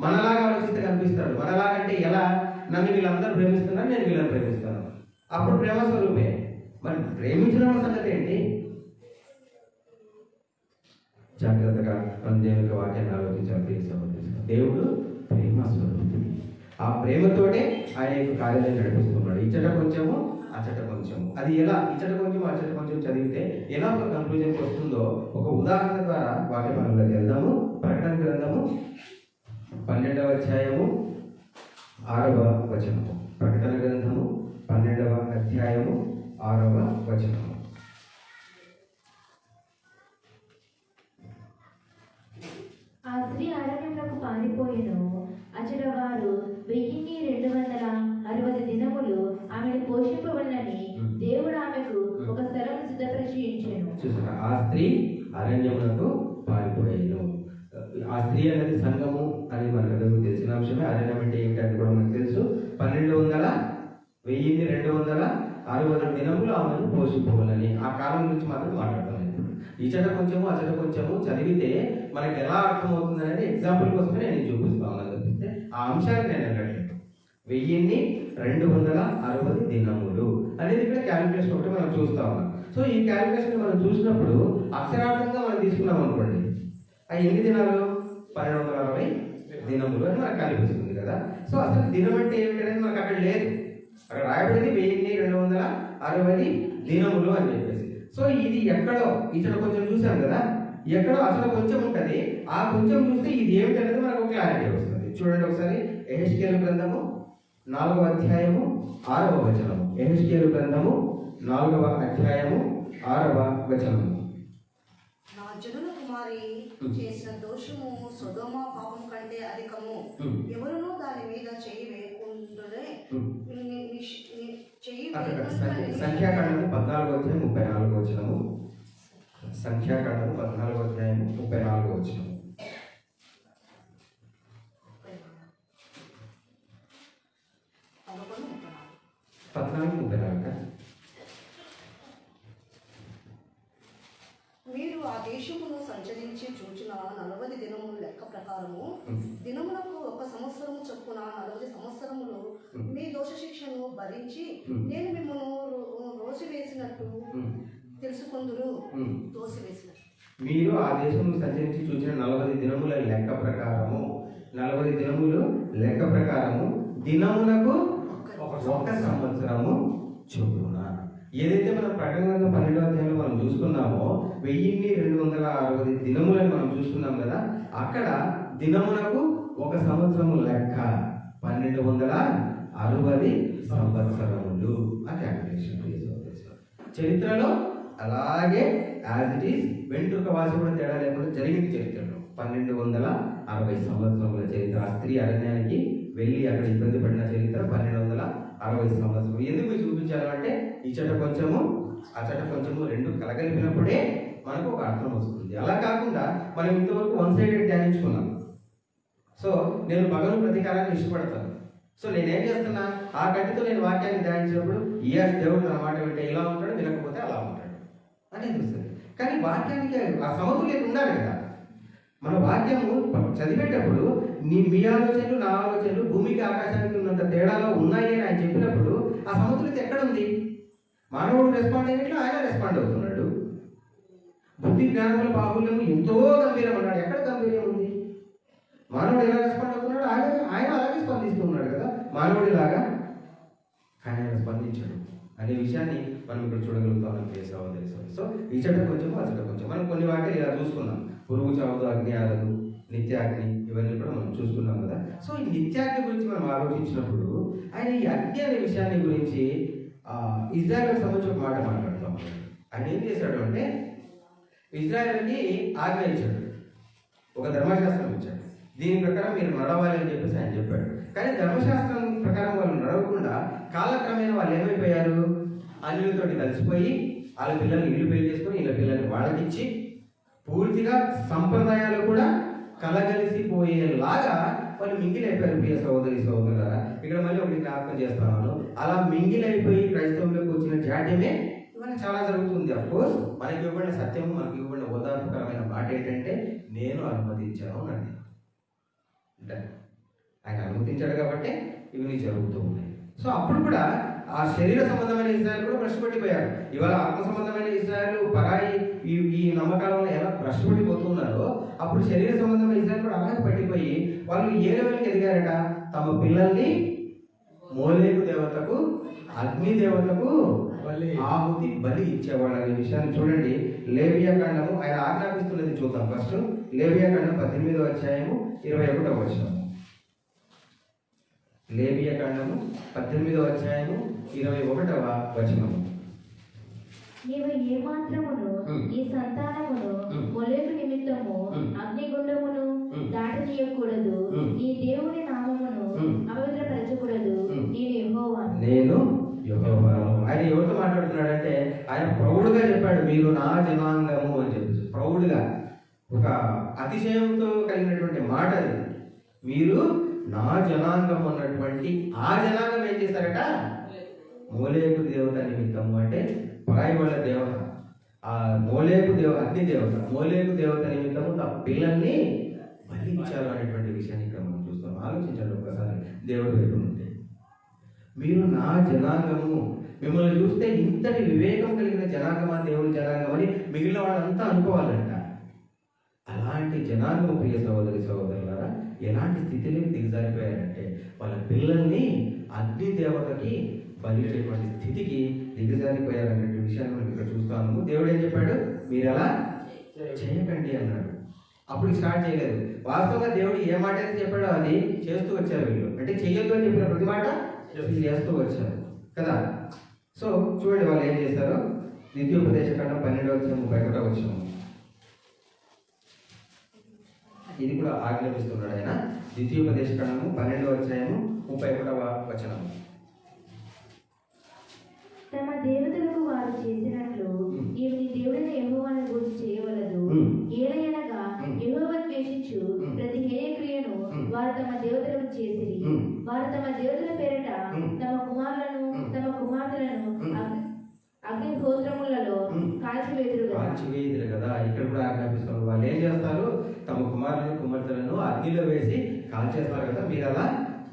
మనలాగా ఆలోచిస్తే కనిపిస్తాడు. మనలాగంటే ఎలా? నన్ను వీళ్ళందరూ ప్రేమిస్తున్నారు, నేను వీళ్ళని ప్రేమిస్తాను, అప్పుడు ప్రేమ స్వరూపే. మరి ప్రేమించడం సంగతి ఏంటి? జాగ్రత్తగా మన దేవుని వాక్యాన్ని ఆలోచించాలి. దేవుడు ప్రేమ స్వరూపి. ఆ ప్రేమతోనే ఆయన యొక్క కార్యాలయం నడిపిస్తున్నాడు. ఇచ్చట కొంచెము అచ్చట కొంచెము. అది ఎలా? ఇచ్చట కొంచెం అచ్చట కొంచెం చదివితే ఎలా ఒక కన్క్లూజన్కి వస్తుందో ఒక ఉదాహరణ ద్వారా వాక్య పనులకు వెళ్దాము. ప్రకటన గ్రంథము 12వ అధ్యాయము 6వ వచనము. ప్రకటన గ్రంథము 12వ అధ్యాయము 6వ వచనము. ఆ స్త్రీ అరణ్యములకు పారిపోయెను. అచట వారు 1260 దినములు ఆమెను పోషింపవలనని దేవుడు ఆమెకు ఒక స్థలం సిద్ధపరిచి ఉంచెను. చూసారా? ఆ స్త్రీ అరణ్యములకు పారిపోయాను. ఆ స్త్రీ అనేది సంఘము అని మనకు తెలిసిన అంశమే. అరణ్యం అంటే ఏమిటి అని కూడా మనకు తెలుసు. 1260 దినములు ఆమెను పోషింపవలని ఆ కాలం గురించి మాత్రం మాట్లాడతాం. ఇచ్చట కొంచెము అచ్చట కొంచెము చదివితే మనకి ఎలా అర్థమవుతుంది అనేది ఎగ్జాంపుల్ కోసమే నేను చూపిస్తా ఉన్నాను తప్పిస్తే ఆ అంశాన్ని నేను వెళ్ళట్లేదు. 1260 దినములు అనేది ఇక్కడ క్యాలిక్యులేషన్ ఒకటి మనం చూస్తా ఉన్నాం. సో ఈ క్యాలిక్యులేషన్ మనం చూసినప్పుడు అక్షరార్థంగా మనం తీసుకున్నాం అనుకోండి, ఆ ఎన్ని దినాలు? 1260 దినములు అని మనకు కనిపిస్తుంది కదా. సో అసలు దినం అంటే ఏమిటి అనేది మనకు అక్కడ లేదు. అక్కడ రాయబడింది 1260 దినములు అని చెప్పేసి. సో ఇది ఎక్కడో ఇచ్చట కొంచెం చూసాం కదా, ఎక్కడో అసలు కొంచెం ఉంటుంది. ఆ కొంచెం చూస్తే ఇది ఏమిటి అనేది మనకు క్లారిటీ వస్తుంది. చూడండి ఒకసారి యెహెజ్కేలు గ్రంథము 4వ అధ్యాయము 6వ వచనము. యెహెజ్కేలు గ్రంథము 4వ అధ్యాయము 6వ వచనము. నా జనుల కుమారి చేసిన దోషము సొదొమ పాపం కంటే అధికము. ఎవరునూ దాని మీద చెయ్యి వేయకుండానే సంఖ్యాకాండము 14వ అధ్యాయం 34వ వచనము. సంఖ్యాకాండము 14వ అధ్యాయం 34వ వచనము. 14:34. మీరు ఆ దేశమును సంచరించి చూచిన 40 దినముల లెక్క ప్రకారము దినములకు 1 సంవత్సరము చొప్పున 40 సంవత్సరములు మీ దోష శిక్షను భరించి నేను మిమ్మల్ని రోసివేసినట్టు తెలుసుకొందురు. తోసివేసినట్టు మీరు ఆ దేశమును సంచరించి చూసిన 40 దినముల లెక్క ప్రకారము, 40 దినములు లెక్క ప్రకారము దినములకు 1 సంవత్సరము చొప్పున. ఏదైతే మనం ప్రకటన 12వ అధ్యాయంలో మనం చూసుకున్నామో 1260 దినములని మనం చూసుకున్నాం కదా, అక్కడ దినమునకు 1 సంవత్సరము లెక్క 1260 సంవత్సరములు ఆ క్యాలిక్యులేషన్. చరిత్రలో అలాగే యాజ్ ఇట్ ఈస్ వెంట్రుక వాసి కూడా తేడా లేకుండా జరిగింది చరిత్రలో. 1260 సంవత్సరముల చరిత్ర. ఆ స్త్రీ అరణ్యానికి వెళ్ళి అక్కడ ఇబ్బంది పడిన చరిత్ర 1260 సంవత్సరం. ఎందుకు మీకు చూపించాలి అంటే ఇచ్చట కొంచెము అచ్చట కొంచెము రెండు కలగలిపినప్పుడే మనకు ఒక అర్థం వస్తుంది. అలా కాకుండా మనం ఇంతవరకు వన్ సైడెడ్ ధ్యానించుకున్నాం. సో నేను పగలు ప్రతీకారాన్ని ఇష్టపడతాను. సో నేనేం చేస్తున్నా, ఆ గట్టితో నేను వాక్యాన్ని ధ్యానించినప్పుడు దేవుడు నా మాట వింటే ఇలా ఉంటాడు, వినకపోతే అలా ఉంటాడు అని తెలుస్తుంది. కానీ వాక్యానికి ఆ సమతుల్యత ఉండాలి కదా. మన వాక్యము చదివేటప్పుడు మీ ఆలోచనలు నా ఆలోచనలు భూమికి ఆకాశానికి ఉన్నంత తేడాలో ఉన్నాయి అని ఆయన చెప్పినప్పుడు ఆ సమతుల్యత ఎక్కడ ఉంది? మానవుడు రెస్పాండ్ అయినట్లు ఆయన రెస్పాండ్ అవుతున్నాడు. బుద్ధి జ్ఞానముల బాహుల్యము ఎంతో గంభీరం అన్నాడు. ఎక్కడ గంభీర్యం ఉంది? మానవుడు ఎలా రెస్పాండ్ అవుతున్నాడు? ఆయన అలాగే స్పందిస్తున్నాడు కదా మానవుడిలాగా, కానీ ఆయన స్పందించాడు అనే విషయాన్ని మనం ఇక్కడ చూడగలుగుతాం. సహోదరి సో ఈ చెడ్డ కొంచెం ఆ చెడ్డ కొంచెం మనం కొన్ని వాటిని ఇలా చూసుకున్నాం. పురుగు చావదు, అగ్ని ఆరదు, నిత్యాగ్ని, ఇవన్నీ కూడా మనం చూసుకున్నాం కదా. సో ఈ నిత్యాగ్ని గురించి మనం ఆలోచించినప్పుడు ఆయన ఈ అగ్ని అనే విషయాన్ని గురించి ఇజ్రాయెల్కి సంబంధించి ఒక మాట మాట్లాడతాం. ఆయన ఏం చేశాడు అంటే ఇజ్రాయెల్కి ఆజ్ఞ ఇచ్చాడు, ఒక ధర్మశాస్త్రం ఇచ్చాడు. దీని ప్రకారం మీరు నడవాలి అని చెప్పేసి ఆయన చెప్పాడు. కానీ ధర్మశాస్త్రం ప్రకారం వాళ్ళు నడవకుండా కాలక్రమేణా వాళ్ళు ఏమైపోయారు? అన్యులతోటి కలిసిపోయి వాళ్ళ పిల్లల్ని ఇల్లు పెళ్లి చేసుకొని వీళ్ళ పిల్లల్ని వాళ్ళకిచ్చి పూర్తిగా సంప్రదాయాలు కూడా కలగలిసిపోయేలాగా వాళ్ళు మింగిలైపోయారు. ప్రియ సహోదరి సహోదరులారా, ఇక్కడ మళ్ళీ ఒకటి జ్ఞాపకం చేస్తున్నాను. అలా మింగిలైపోయి క్రైస్తవంలోకి వచ్చిన జాడ్యమే ఇవాళ చాలా జరుగుతుంది. అఫ్కోర్స్ మనకి ఇవ్వబడిన సత్యము, మనకి ఇవ్వబడిన ఓదార్పుకరమైన మాట ఏంటంటే నేను అనుమతించాను అన్నది. ఆయన అనుమతించాడు కాబట్టి ఇవన్నీ జరుగుతూ ఉన్నాయి. సో అప్పుడు కూడా ఆ శరీర సంబంధమైన ఇజ్రాయెల్ కూడా భ్రష్టపడిపోయారు. ఇవాళ ఆత్మ సంబంధమైన ఇజ్రాయెల్ పరాయి ఈ నమ్మకాలలో ఎలా భ్రష్టపడిపోతున్నారో అప్పుడు శరీర సంబంధమైన ఇజ్రాయెల్ కూడా అలాగే పట్టిపోయి వాళ్ళు ఏ లెవెల్కి ఎదిగారట? తమ పిల్లల్ని మోలేకు దేవతకు, అగ్ని దేవతకు ఆహుతి బలి ఇచ్చేవాళ్ళు అనే విషయాన్ని చూడండి. లేవియా కాండము ఆయన ఆజ్ఞాపిస్తున్నది చూద్దాం. ఫస్ట్ లేవియా కాండం 18వ అధ్యాయము 21వ వచనం. లేవియా కాండము 18వ అధ్యాయము 21వ వచనము. నీవు ఏమాత్రమును ఈ సంతానమును మొలేకు నిమిత్తము అగ్నిగుండమును దాటనీయకూడదు, నీ దేవుని నామమును అపవిత్రపరచకూడదు, నేను యెహోవాను. ఆయన ఎవరితో మాట్లాడుతున్నాడంటే ఆయన ప్రౌడ్గా చెప్పాడు, మీరు నా జనాంగము అని చెప్పేసి. ప్రౌడ్గా ఒక అతిశయంతో కలిగినటువంటి మాట అది. మీరు నా జనాంగం అన్నటువంటి ఆ జనాంగం ఏం చేశారట? మోలేకు దేవత నిమిత్తము అంటే పరాయి వాళ్ళ దేవత, ఆ మోలేకు అగ్ని దేవత, మోలేకు దేవత నిమిత్తము ఆ పిల్లల్ని బలించారు అనేటువంటి విషయాన్ని ఇక్కడ మనం చూస్తాం. ఆలోచించండి ఒకసారి దేవుడు వైపు ఉంటే. మీరు నా జనాంగము, మిమ్మల్ని చూస్తే ఇంతటి వివేకం కలిగిన జనాంగమా దేవుని జనాంగం అని మిగిలిన వాళ్ళంతా అనుకోవాలంట. అలాంటి జనాంగం ప్రియ సహోదరి సహోదరులారా ఎలాంటి స్థితిలోకి దిగజారిపోయారంటే వాళ్ళ పిల్లల్ని అగ్ని దేవతకి బలిచేటువంటి స్థితికి దిగజారిపోయారనే విషయాన్ని మనం ఇక్కడ చూస్తాము. దేవుడు ఏం చెప్పాడు? మీరు అలా చేయకండి అన్నాడు. అప్పుడు స్టార్ట్ చేయలేదు. వాస్తవంగా దేవుడు ఏ మాట అయితే చెప్పాడో అది చేస్తూ వచ్చారు వీళ్ళు. అంటే చెయ్యొద్దు అని చెప్పిన ప్రతి మాట చేస్తూ వచ్చారు కదా. సో చూడండి వాళ్ళు ఏం చేశారో. ద్వితీయోపదేశకాండం 12వ వచనం. ఇది కూడా ఆజ్ఞాపిస్తున్నాడు ఆయన. ద్వితీయోపదేశకాండము 12వ అధ్యాయము 31వ వచనం. తమ దేవతలకు వారు చేసినట్లు నీవు నీ దేవుడైన యెహోవాను గురించి చేయవలదు. ఏలయనగా యెహోవా ద్వేషించు ప్రతి హేయ క్రియను వారు తమ దేవతలకు చేసిరి. వారు తమ దేవతల పేరిట తమ కుమారులను తమ కుమార్తెలను అగ్నిహోత్రములలో కాల్చివేయుదురు కదా. ఇక్కడ కూడా ఆజ్ఞాపిస్తున్నారు. వాళ్ళు ఏం చేస్తారు? తమ కుమారులను కుమార్తెలను అగ్నిలో వేసి కాల్చేస్తారు కదా. మీరు అలా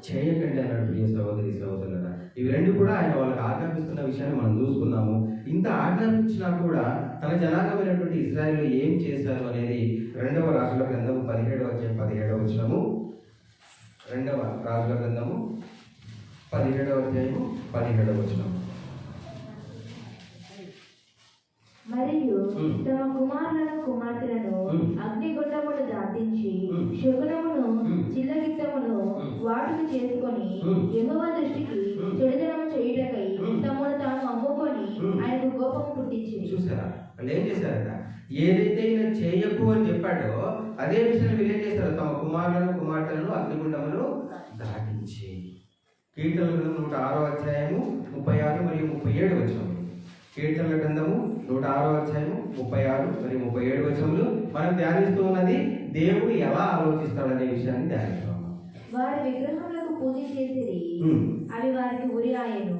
చేయకండి అన్నాడు ప్రియ సహోదరి సహోదరులారా. ఇవి రెండు కూడా ఆయన వాళ్ళకి ఆజ్ఞాపిస్తున్న విషయాన్ని మనం చూసుకున్నాము. ఇంత ఆజ్ఞాపించినా కూడా తన జనాంగమైనటువంటి ఇజ్రాయెల్ ఏం చేశారు అనేది 2వ రాజుల గ్రంథము 17వ అధ్యాయం 17వ వచనము. 2వ రాజుల గ్రంథము 17వ అధ్యాయము 17వ వచనము. మరియు తమ కుమారులను కుమార్తెలను అగ్నిగుండమును దాటించి శకునమును చిల్లగిత్తమును వాటిని చేసుకొని యెహోవా దృష్టికి చెడుదనము చేయుటకై తమను తాము అమ్ముకొని ఆయనకు కోపం పుట్టించింది. చూసారా వాళ్ళు ఏం చేశారట? ఏదైతే ఈయన చేయకు అని చెప్పాడో అదే విషయాన్ని వీళ్ళు ఏం చేశారు? తమ కుమారులను కుమార్తెలను అగ్నిగుండమును దాటించి. కీర్తనల గ్రంథం 106వ అధ్యాయము 36 మరియు 37 వచనములు. కీర్తనల గ్రంథము 106వ అధ్యాయము 36 మరియు 37 వచనములు మనం ధ్యానిస్తూ ఉన్నది దేవుడు ఎలా ఆలోచిస్తాడనే విషయాన్ని ధ్యానిస్తున్నాం. వారి విగ్రహములకు పూజ చేసిరి. అవి వారికి ఉరి ఆయను.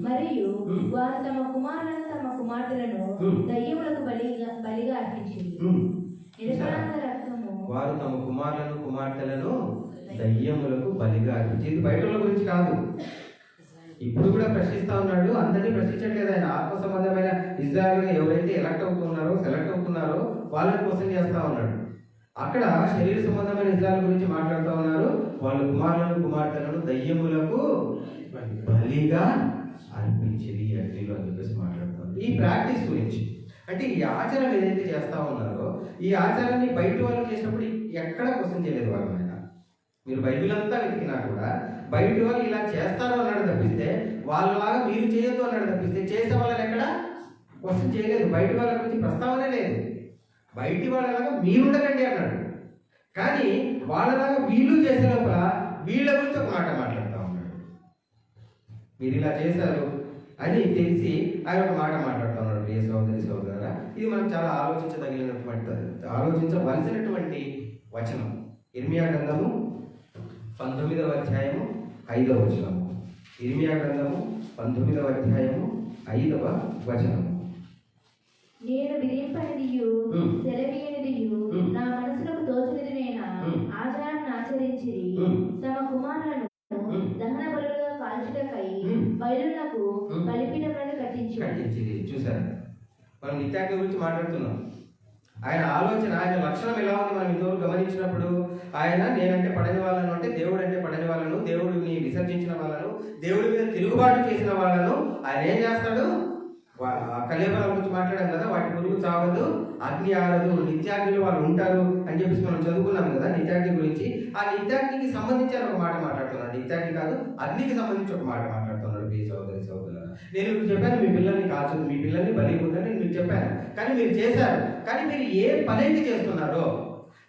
మరియు వారు తమ కుమార్తెలను దయ్యములకు బలిగా అర్పించిరి. నిరపరాధ రక్తము వారు తమ కుమార్తెలను దయ్యములకు బలిగా అర్పించి. ఇది బయట గురించి కాదు, ఇప్పుడు కూడా ప్రశ్నిస్తా ఉన్నాడు. అందరినీ ప్రశ్నించట్లేదు ఆయన. ఆత్మ సంబంధమైన ఇజ్రాయెల్ ఎవరైతే సెలెక్ట్ అవుతున్నారో వాళ్ళని క్వశ్చన్ చేస్తా ఉన్నాడు. అక్కడ శరీర సంబంధమైన ఇజ్రాయెల్ గురించి మాట్లాడుతూ ఉన్నారు. వాళ్ళ కుమార్తెలను దయ్యములకు బలిగా అర్పించిరి అగ్నిలో అని చెప్పేసి మాట్లాడుతారు. ఈ ప్రాక్టీస్ గురించి, అంటే ఈ ఆచారం ఏదైతే చేస్తా ఉన్నారో ఈ ఆచారాన్ని బయట వాళ్ళు చేసినప్పుడు ఎక్కడ క్వశ్చన్ చేయలేదు వాళ్ళు. ఆయన మీరు బైబిల్ అంతా వెతికినా కూడా బయట వాళ్ళు ఇలా చేస్తారో అన్నాడు తప్పిస్తే, వాళ్ళలాగా మీరు చేయొద్దు అన్నాడు తప్పిస్తే, చేసే వాళ్ళని ఎక్కడ క్వశ్చన్ చేయలేదు. బయట వాళ్ళ గురించి ప్రస్తావనే లేదు. బయటి వాళ్ళలాగా మీరు ఉండకండి అన్నాడు. కానీ వాళ్ళలాగా వీళ్ళు చేసే లోపల వీళ్ళ గురించి ఒక మాట మాట్లాడుతూ ఉన్నాడు. మీరు ఇలా చేశారు అని తెలిసి ఆయన ఒక మాట మాట్లాడుతూ ఉన్నాడు. ప్రియ సోదరులారా, ఇది మనం చాలా ఆలోచించవలసినటువంటి వచనం. ఇర్మియా గ్రంథము 19వ అధ్యాయము 5వ వచనము. ఇర్మియా గ్రంథము 19వ అధ్యాయము 5వ వచనము. నేను విధింపనిదియు సెలవీయనిదియు నా మనసులకు తోచనిదినైన ఆచారాన్ని ఆచరించిరి. తమ కుమారులను దహన బలులుగా కాల్చుటకై బయలులకు బలిపీఠములను కట్టించిరి. చూసారు, మనం నిత్యాగ్ని గురించి మాట్లాడుతున్నాం. ఆయన ఆలోచన, ఆయన లక్షణం ఎలా ఉంది మనం ఇంతవరకు గమనించినప్పుడు, ఆయన నేనంటే పడని వాళ్ళను, అంటే దేవుడు అంటే పడని వాళ్ళను, దేవుడిని విసర్జించిన వాళ్ళను, దేవుడి మీద తిరుగుబాటు చేసిన వాళ్ళను ఆయన ఏం చేస్తాడు? కళ్యాణాల గురించి మాట్లాడాం కదా, వాటి పురుగు చావదు, అగ్ని ఆరదు, నిత్యాగ్నిలో వాళ్ళు ఉంటారు అని చెప్పేసి మనం చదువుకున్నాం కదా నిత్యాగ్ని గురించి. ఆ నిత్యాగ్నికి సంబంధించి ఒక మాట మాట్లాడుతున్నాడు. నిత్యాగ్ని కాదు, అగ్నికి సంబంధించి ఒక మాట మాట్లాడుతున్నాడు. ప్రియ సోదరులారా, నేను మీకు చెప్పాను మీ పిల్లల్ని కాల్చదు, మీ పిల్లల్ని బలి ఉందని నేను మీకు చెప్పాను. కానీ మీరు చేశారు. కానీ మీరు ఏ పనైతే చేస్తున్నారో,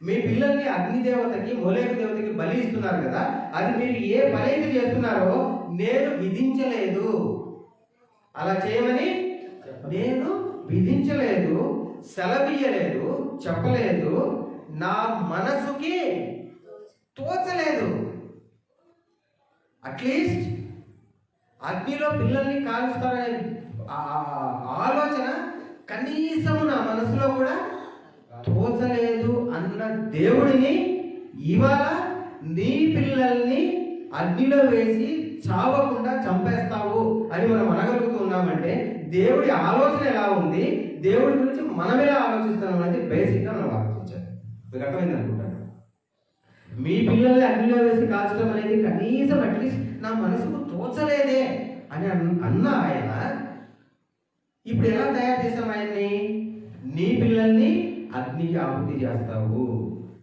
మీ పిల్లల్ని అగ్నిదేవతకి మొలేకు దేవతకి బలి ఇస్తున్నారు కదా, అది మీరు ఏ పనైతే చేస్తున్నారో నేను విధించలేదు. అలా చేయమని నేను విధించలేదు, సెలవీయలేదు, చెప్పలేదు, నా మనసుకి తోచలేదు. అట్లీస్ట్ అగ్నిలో పిల్లల్ని కాల్స్తారనే ఆలోచన కనీసం నా మనసులో కూడా తోచలేదు అన్న దేవుడిని ఇవాళ నీ పిల్లల్ని అగ్నిలో వేసి చావకుండా చంపేస్తావు అని మనం అనగలుగుతున్నామంటే దేవుడి ఆలోచన ఎలా ఉంది, దేవుడి గురించి మనం ఎలా ఆలోచిస్తున్నాం అనేది బేసిక్గా మనం ఆలోచించాలి. మీకు అర్థమైంది అనుకుంటాను. మీ పిల్లల్ని అగ్నిలో వేసి కాల్చడం అనేది కనీసం అట్లీస్ట్ నా మనసుకు తోచలేదే అని అన్న ఆయన ఇప్పుడు ఎలా తయారు చేస్తాం ఆయన్ని? నీ పిల్లల్ని అగ్నికి ఆహుతి చేస్తావు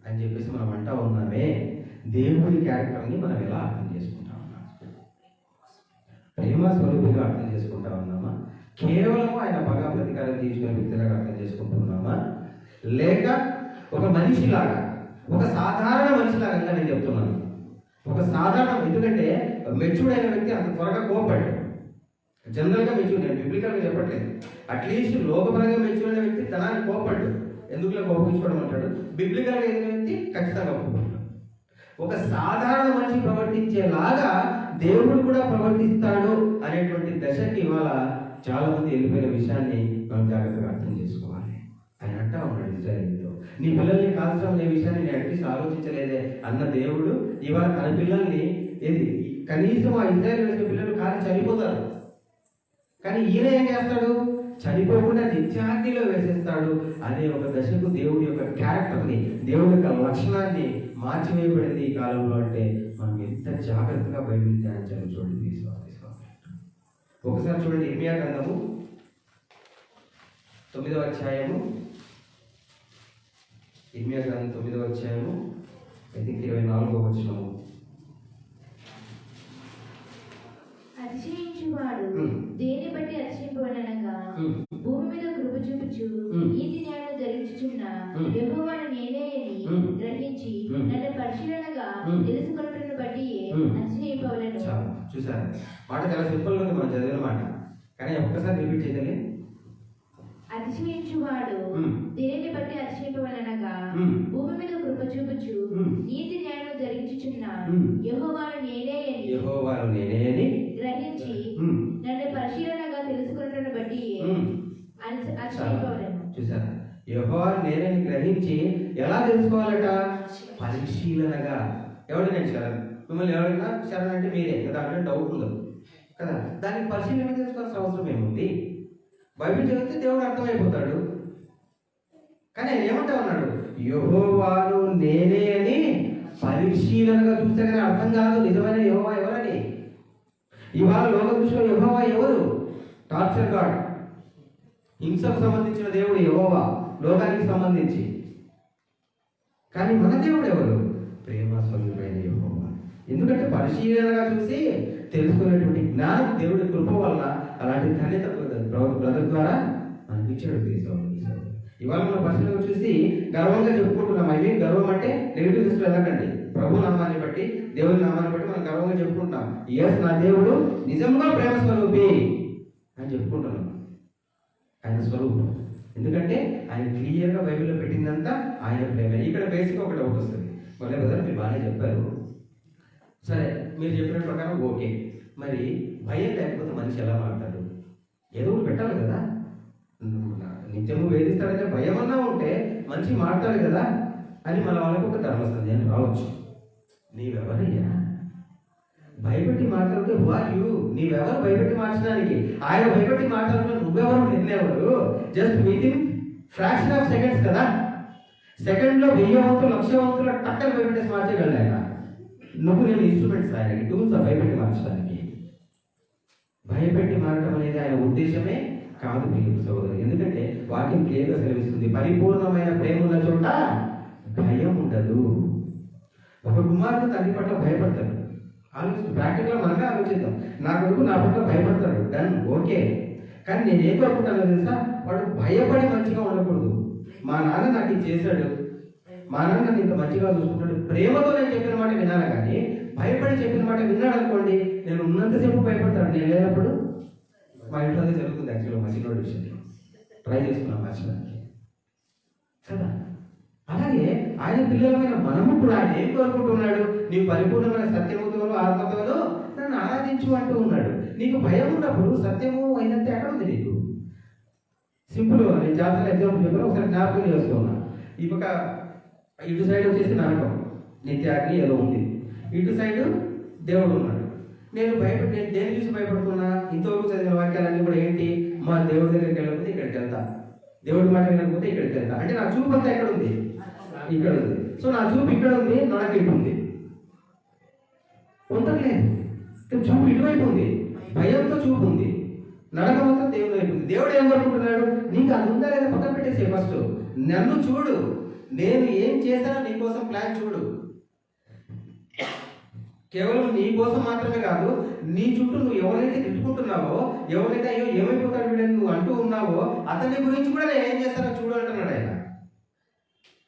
అని చెప్పేసి మనం అంటా ఉన్నామే. దేవుడి క్యారెక్టర్ని మనం ఎలా అర్థం చేసుకుంటా ఉన్నాం? ప్రేమ స్వరూపిగా అర్థం చేసుకుంటా ఉన్నామా? కేవలం ఆయన పగా ప్రతీకారం తీసుకునే వ్యక్తిలాగా అర్థం చేసుకుంటున్నామా? లేక ఒక మనిషిలాగా, ఒక సాధారణ మనిషిలాగా? ఇంకా నేను చెప్తున్నాను, ఒక సాధారణ, ఎందుకంటే మెచ్యూర్డ్ అయిన వ్యక్తి అంత త్వరగా కోపడ్డాడు. జనరల్గా మెచ్యూర్, నేను బిబ్లికల్గా చెప్పట్లేదు, అట్లీస్ట్ లోకపరంగా మెచ్యూర్డ్ అయిన వ్యక్తి తనాన్ని కోపడ్డు. ఎందుకులో కోపించుకోవడం అంటాడు. బిబ్లికల్గా అయిన వ్యక్తి ఖచ్చితంగా కోపడ్డాడు. ఒక సాధారణ మనిషి ప్రవర్తించేలాగా దేవుడు కూడా ప్రవర్తిస్తాడు అనేటువంటి దశకి ఇవాళ చాలా మంది వెళ్ళిపోయిన విషయాన్ని మనం జాగ్రత్తగా అర్థం చేసుకోవాలి. ఆయన అంటా ఉన్నాడు ఇజ్రాయేలుతో, నీ పిల్లల్ని కాల్చడం అనే విషయాన్ని నేను అట్లీస్ట్ ఆలోచించలేదే అన్న దేవుడు ఇవాళ తన పిల్లల్ని ఏది కనీసం ఆ ఇజ్రాయేలు వేసిన పిల్లలు కాల్చి చనిపోతారు. కానీ ఈయన ఏం చేస్తాడు? చనిపోకుండా నిత్యాగ్నిలో వేసేస్తాడు. అనే ఒక దశకు దేవుడి యొక్క క్యారెక్టర్ని, దేవుడి యొక్క లక్షణాన్ని మార్చివేయబడింది ఈ కాలంలో. అంటే మనం ఎంత జాగ్రత్తగా బైబిల్ ధ్యానించాలో చూడండి. ఒకసారి చూడండి, ఇర్మియా గ్రంథము 9వ అధ్యాయము, ఇర్మియా గ్రంథం 9వ అధ్యాయము 24వ వచనము. అతిశయించువాడు దేని బట్టి అతిశయింపవలనగా భూమి మీద కృప చూపుచు నీతి న్యాయం జరిగించుచున్న యెహోవాను నేనే అని గ్రహించి నన్ను పరిశీలనగా తెలుసుకొనుటను బట్టి అతిశయింపవలను. చూసారు, మాట చాలా సింపుల్ గా ఉంది, మనం చదివిన మాట. కానీ ఒక్కసారి రిపీట్ చేయాలి. అతిశయించువాడు దేనిని బట్టి అతిశయింపవలనగా భూమి మీద కృప చూపుచు నీతి న్యాయం జరిగించుచున్న చేయుచున్న ఉమ్. యెహోవాను నేనే అని యెహోవాను నేనే అని గ్రహించి ఉమ్. నన్ను పరిశీలనగా తెలుసుకున్నట్టు బట్టి ఉమ్. ఆశ్చర్యపోవలను. చూసారా, యెహోవాను నేనని గ్రహించి ఎలా తెలుసుకోవాలట? పరిశీలనగా. ఎవరు నేను శరణ్, మిమ్మల్ని ఎవరైనా శరణ్ అంటే మీరే, దాంట్లో డౌట్ ఉండదు కదా. దానికి పరిశీలన తెలుసుకోవాల్సిన అవసరం ఏముంది? బైబిల్ చదివితే దేవుడు అర్థమైపోతాడు. కానీ ఆయన ఏమంటా ఉన్నాడు? యెహోవాను నేనే అని పరిశీలనగా చూస్తే కానీ అర్థం కాదు నిజమైన యెహోవా ఎవరని. ఇవాళ లోక దృష్టిలో యెహోవా ఎవరు? టార్చర్ గాడ్, హింసకు సంబంధించిన దేవుడు యెహోవా, లోకానికి సంబంధించి. కానీ మన దేవుడు ఎవరు? ప్రేమ స్వరూపుడైన యెహోవా. ఎందుకంటే పరిశీలనగా చూసి తెలుసుకునేటువంటి జ్ఞానం దేవుడి కృప వల్ల అలాంటి ధన్యత బ్రదర్ ద్వారా మనకి ఇచ్చాడు. ఇవాళ మన పరిశీలన చూసి గర్వంగా చెప్పుకుంటున్నాం. అవి గర్వం అంటే నెగిటివ్ దృష్టిలో వెళ్ళకండి. ప్రభు నామాన్ని బట్టి, దేవుని నామాన్ని బట్టి మనం గర్వంగా చెప్పుకుంటున్నాం. ఎస్, నా దేవుడు నిజంగా ప్రేమ స్వరూపి అని చెప్పుకుంటున్నాం. ఆయన స్వరూపం. ఎందుకంటే ఆయన క్లియర్గా బైబిల్లో పెట్టిందంతా ఆయన ప్రేమ. ఇక్కడ బేసిక్ ఒక డౌట్ వస్తుంది. మళ్ళీ బ్రదర్ మీరు బాగానే చెప్పారు, సరే మీరు చెప్పిన ప్రకారం ఓకే, మరి భయం లేకపోతే మనిషి ఎలా మాట్లాడు? ఏదో ఒకటి పెట్టాలి కదా. నిత్యము వేధిస్తాడంటే భయం అన్నా ఉంటే మనిషి మాట్లాడు కదా అని మన వాళ్ళకి ఒక ధర్మసందేహం రావచ్చు. నీవెవరయ్యా భయపెట్టి మాట్లాడితే యూ? నీవెవరు భయపెట్టి మార్చడానికి? ఆయన భయపెట్టి మాట్లాడితే నువ్వెవరు? నిన్నెవరు? Just within fraction of seconds కదా. సెకండ్లో 1000 వంతులు 1,00,000 వంతుల టక్కని భయపెట్టేసి మార్చగలను ఆయన. నువ్వు నేను ఇన్స్ట్రుమెంట్స్ ఆయనకి, టూల్స్ భయపెట్టి మార్చడానికి. భయపెట్టి మారడం అనేది ఆయన ఉద్దేశమే కాదు ప్రియ సోదరు. ఎందుకంటే వాక్యం క్లియర్గా సెలవిస్తుంది, పరిపూర్ణమైన ప్రేమ ఉన్న చోట భయం ఉండదు. ఒక కుమారుడు తండ్రి పట్ల భయపడతాడు. ప్రాక్టికల్గా మనమే ఆలోచిద్దాం. నా కొడుకు నా పట్ల భయపడతాడు, డన్, ఓకే. కానీ నేను ఏం కోరుకుంటానో తెలుసా? వాడు భయపడి మంచిగా ఉండకూడదు. మా నాన్న నాకు ఇది చేశాడు, మా నాన్న నన్ను ఇంత మంచిగా చూసుకుంటాడు, ప్రేమతో నేను చెప్పిన మాట వినాలి. కానీ భయపడి చెప్పిన మాట విన్నాడు అనుకోండి, నేను ఉన్నంతసేపు భయపడతాడు. నేను లేనప్పుడు మా ఇంట్లో అదే జరుగుతుంది. యాక్చువల్గా మా చిన్నోడి విషయంలో ట్రై చేసుకున్నాం మార్చడానికి కదా. అలాగే ఆయన పిల్లలమైన మనము ఇప్పుడు ఆయన ఏం కోరుకుంటున్నాడు? నీవు పరిపూర్ణమైన సత్యముతో ఆత్మతో నన్ను ఆరాధించు అంటూ ఉన్నాడు. నీకు భయం ఉన్నప్పుడు సత్యము అయినంత ఎక్కడ ఉంది నీకు? సింపుల్. నేను చాలా ఎగ్జాంపుల్ చెప్పాను, ఒకసారి జ్ఞాపకం చేస్తూ ఉన్నా. ఇక ఇటు సైడ్ వచ్చేసి నరకం, నిత్యాగ్ని ఏదో ఉంది, ఇటు సైడ్ దేవుడు ఉన్నాడు. నేను దేని చూసి భయపడుతున్నా? ఇంతవరకు చదివిన వాక్యాలన్నీ కూడా ఏంటి? మా దేవుడి దగ్గరికి వెళ్ళకపోతే ఇక్కడికి వెళ్తా, దేవుడి మాట వినకపోతే ఇక్కడికి వెళ్తా. అంటే నా చూపు అంతా ఎక్కడ ఉంది? ఇక్కడ ఉంది. సో నా చూపు ఇక్కడ ఉంది, నడక ఇటు ఉంది. ఉండట్లేదు, చూపు ఇటువైపు ఉంది, భయంతో చూపు ఉంది, నడక మాత్రం దేవుడి వైపు ఉంది. దేవుడు ఏం కోరుకుంటున్నాడు? నీకు అది ఉందా లేదా పక్కన పెట్టేసే. ఫస్ట్ నన్ను చూడు, నేను ఏం చేశానో నీ కోసం ప్లాన్ చూడు. కేవలం నీ కోసం మాత్రమే కాదు, నీ చుట్టూ నువ్వు ఎవరైతే తిట్టుకుంటున్నావో, ఎవరైతే అయ్యో ఏమైపోతాడు వీడని నువ్వు అంటూ ఉన్నావో, అతని గురించి కూడా నేను ఏం చేస్తానో చూడు అంటున్నాడు ఆయన.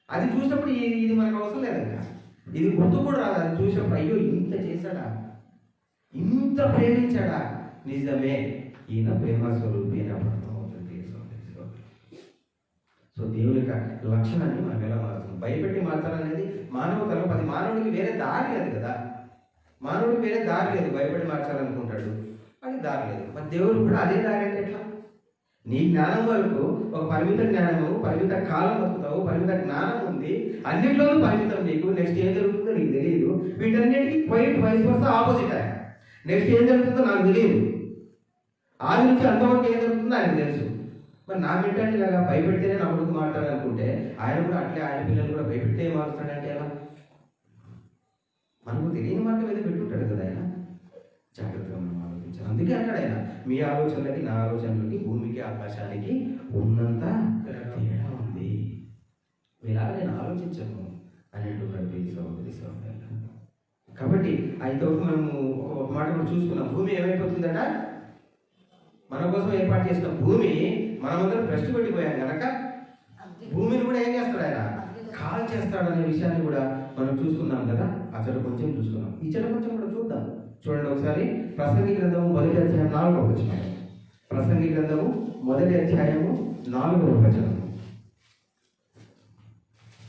అది చూసినప్పుడు ఇది మనకు అవసరం లేదంట, ఇది గుర్తు కూడా రాదు. అది చూసినప్పుడు అయ్యో ఇంత చేశాడా, ఇంత ప్రేమించాడా, నిజమే ఈయన ప్రేమ స్వరూపి అని అర్థమవుతుంది. సో దేవుని యొక్క లక్షణాన్ని మనం ఎలా మారుతుంది? భయపెట్టి మార్చాలనేది మానవతలో, అది మానవుడికి వేరే దారి లేదు కదా. మానవుడికి వేరే దారి లేదు. భయపడి మార్చాలనుకుంటాడు, అది దారి లేదు. మరి దేవుడు కూడా అదే దారి అంటే ఎట్లా? నీ జ్ఞానం వరకు ఒక పరిమిత జ్ఞానము, పరిమిత కాలం బతుకుతావు, పరిమిత జ్ఞానం ఉంది, అన్నింటిలోనూ పరిమితం నీకు. నెక్స్ట్ ఏం జరుగుతుందో నీకు తెలియదు. వీటన్నిటికీ వైస్ వర్సా ఆపోజిట్ ఆయన. నెక్స్ట్ ఏం జరుగుతుందో నాకు తెలియదు, ఆది నుంచి అంతవరకు ఏం జరుగుతుందో ఆయనకు తెలుసు. మరి నా మెంటాలిటీ లాగా భయపెడితేనే నా కొడుకు మాట్లాడాలనుకుంటే ఆయన కూడా అట్లే, ఆయన పిల్లలు కూడా భయపెడితే మారుతాడంటే ఎలా? మనకు తెలియని మార్గం ఏదో పెట్టుకుంటాడు కదా ఆయన. జాగ్రత్తగా మనం ఆలోచించాలి. అందుకే అంటాడు ఆయన, మీ ఆలోచనలకి నా ఆలోచనలకి భూమికి ఆకాశానికి ఉన్నంత తేడా ఉంది, ఇలాగ నేను ఆలోచించను అని అంటున్నాడు ఈ సహోదరి సహోదరులు. కాబట్టి ఆయనతో మనము ఒక మాట కూడా చూసుకున్నాం. భూమి ఏమైపోతుందట? మన కోసం ఏర్పాటు చేసిన భూమి మనమందరం భ్రష్టు పెట్టిపోయాం కనుక భూమిని కూడా ఏం చేస్తాడు ఆయన? కాల్ చేస్తాడు అనే విషయాన్ని కూడా మనం చూసుకున్నాం కదా. అక్కడ కొంచెం చూసుకున్నాం, ఇచ్చట కొంచెం కూడా చూద్దాం. చూడండి ఒకసారి ప్రసంగి గ్రంథము 1వ అధ్యాయం 4వ వచనం. ప్రసంగి గ్రంథము 1వ అధ్యాయము 4వ వచనం.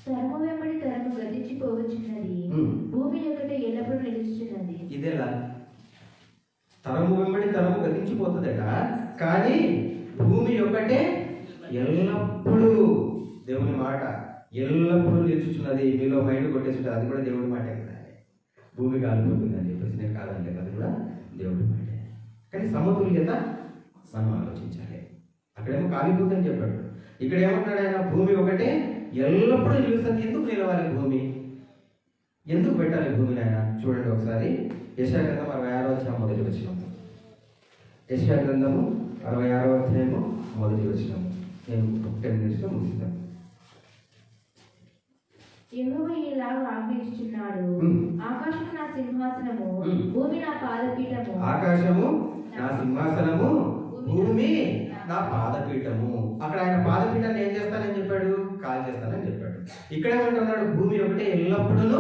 తరము వెంబడి తరము గతించిపోవచ్చున్నది, భూమి భూమి ఒకటి ఎల్లప్పుడూ నిలుచుచున్నది. ఇదేలా తరము వెంబడి తరము గతించిపోతుందట, కానీ భూమి ఒకటే ఎల్లప్పుడూ, దేవుని మాట ఎల్లప్పుడూ నిలుచుచున్నది. మీలో మైండ్ కొట్టేస్తుంటుంది, అది కూడా దేవుడి మాటే కదా. భూమి కాలిపోతుంది అని చెప్పేసి నేను కాదంటే అది కూడా దేవుడి మాటే. కానీ సమతుల్యత మనం ఆలోచించాలి. అక్కడేమో కాలిపోతుందని చెప్పాడు, ఇక్కడ ఏమంటాడు ఆయన? భూమి ఒకటే ఎల్లప్పుడూ నిలుస్తుంది. ఎందుకు నిలవాలి భూమి? ఎందుకు పెట్టాలి భూమిని ఆయన? చూడండి ఒకసారి యెషయా గ్రంథం 66వ అధ్యాయం మొదటి వచనం. యెషయా గ్రంథము 66వ అధ్యాయము మొదటి వచనం. నేను 10 నిమిషాలు ముగిస్తాను. యెహోవా ఇలాగ ఆజ్ఞించుచున్నాడు, ఆకాశము నా సింహాసనము, మ్మ్. భూమి నా పాదపీఠము. ఆకాశము నా సింహాసనము, భూమి నా పాదపీఠము. అక్కడ ఆయన పాదపీఠాన్ని ఏం చేస్తానని చెప్పాడు? కాల్ చేస్తానని చెప్పాడు. ఇక్కడ ఏమంటున్నాడు? భూమి ఒకటే ఎల్లప్పుడూ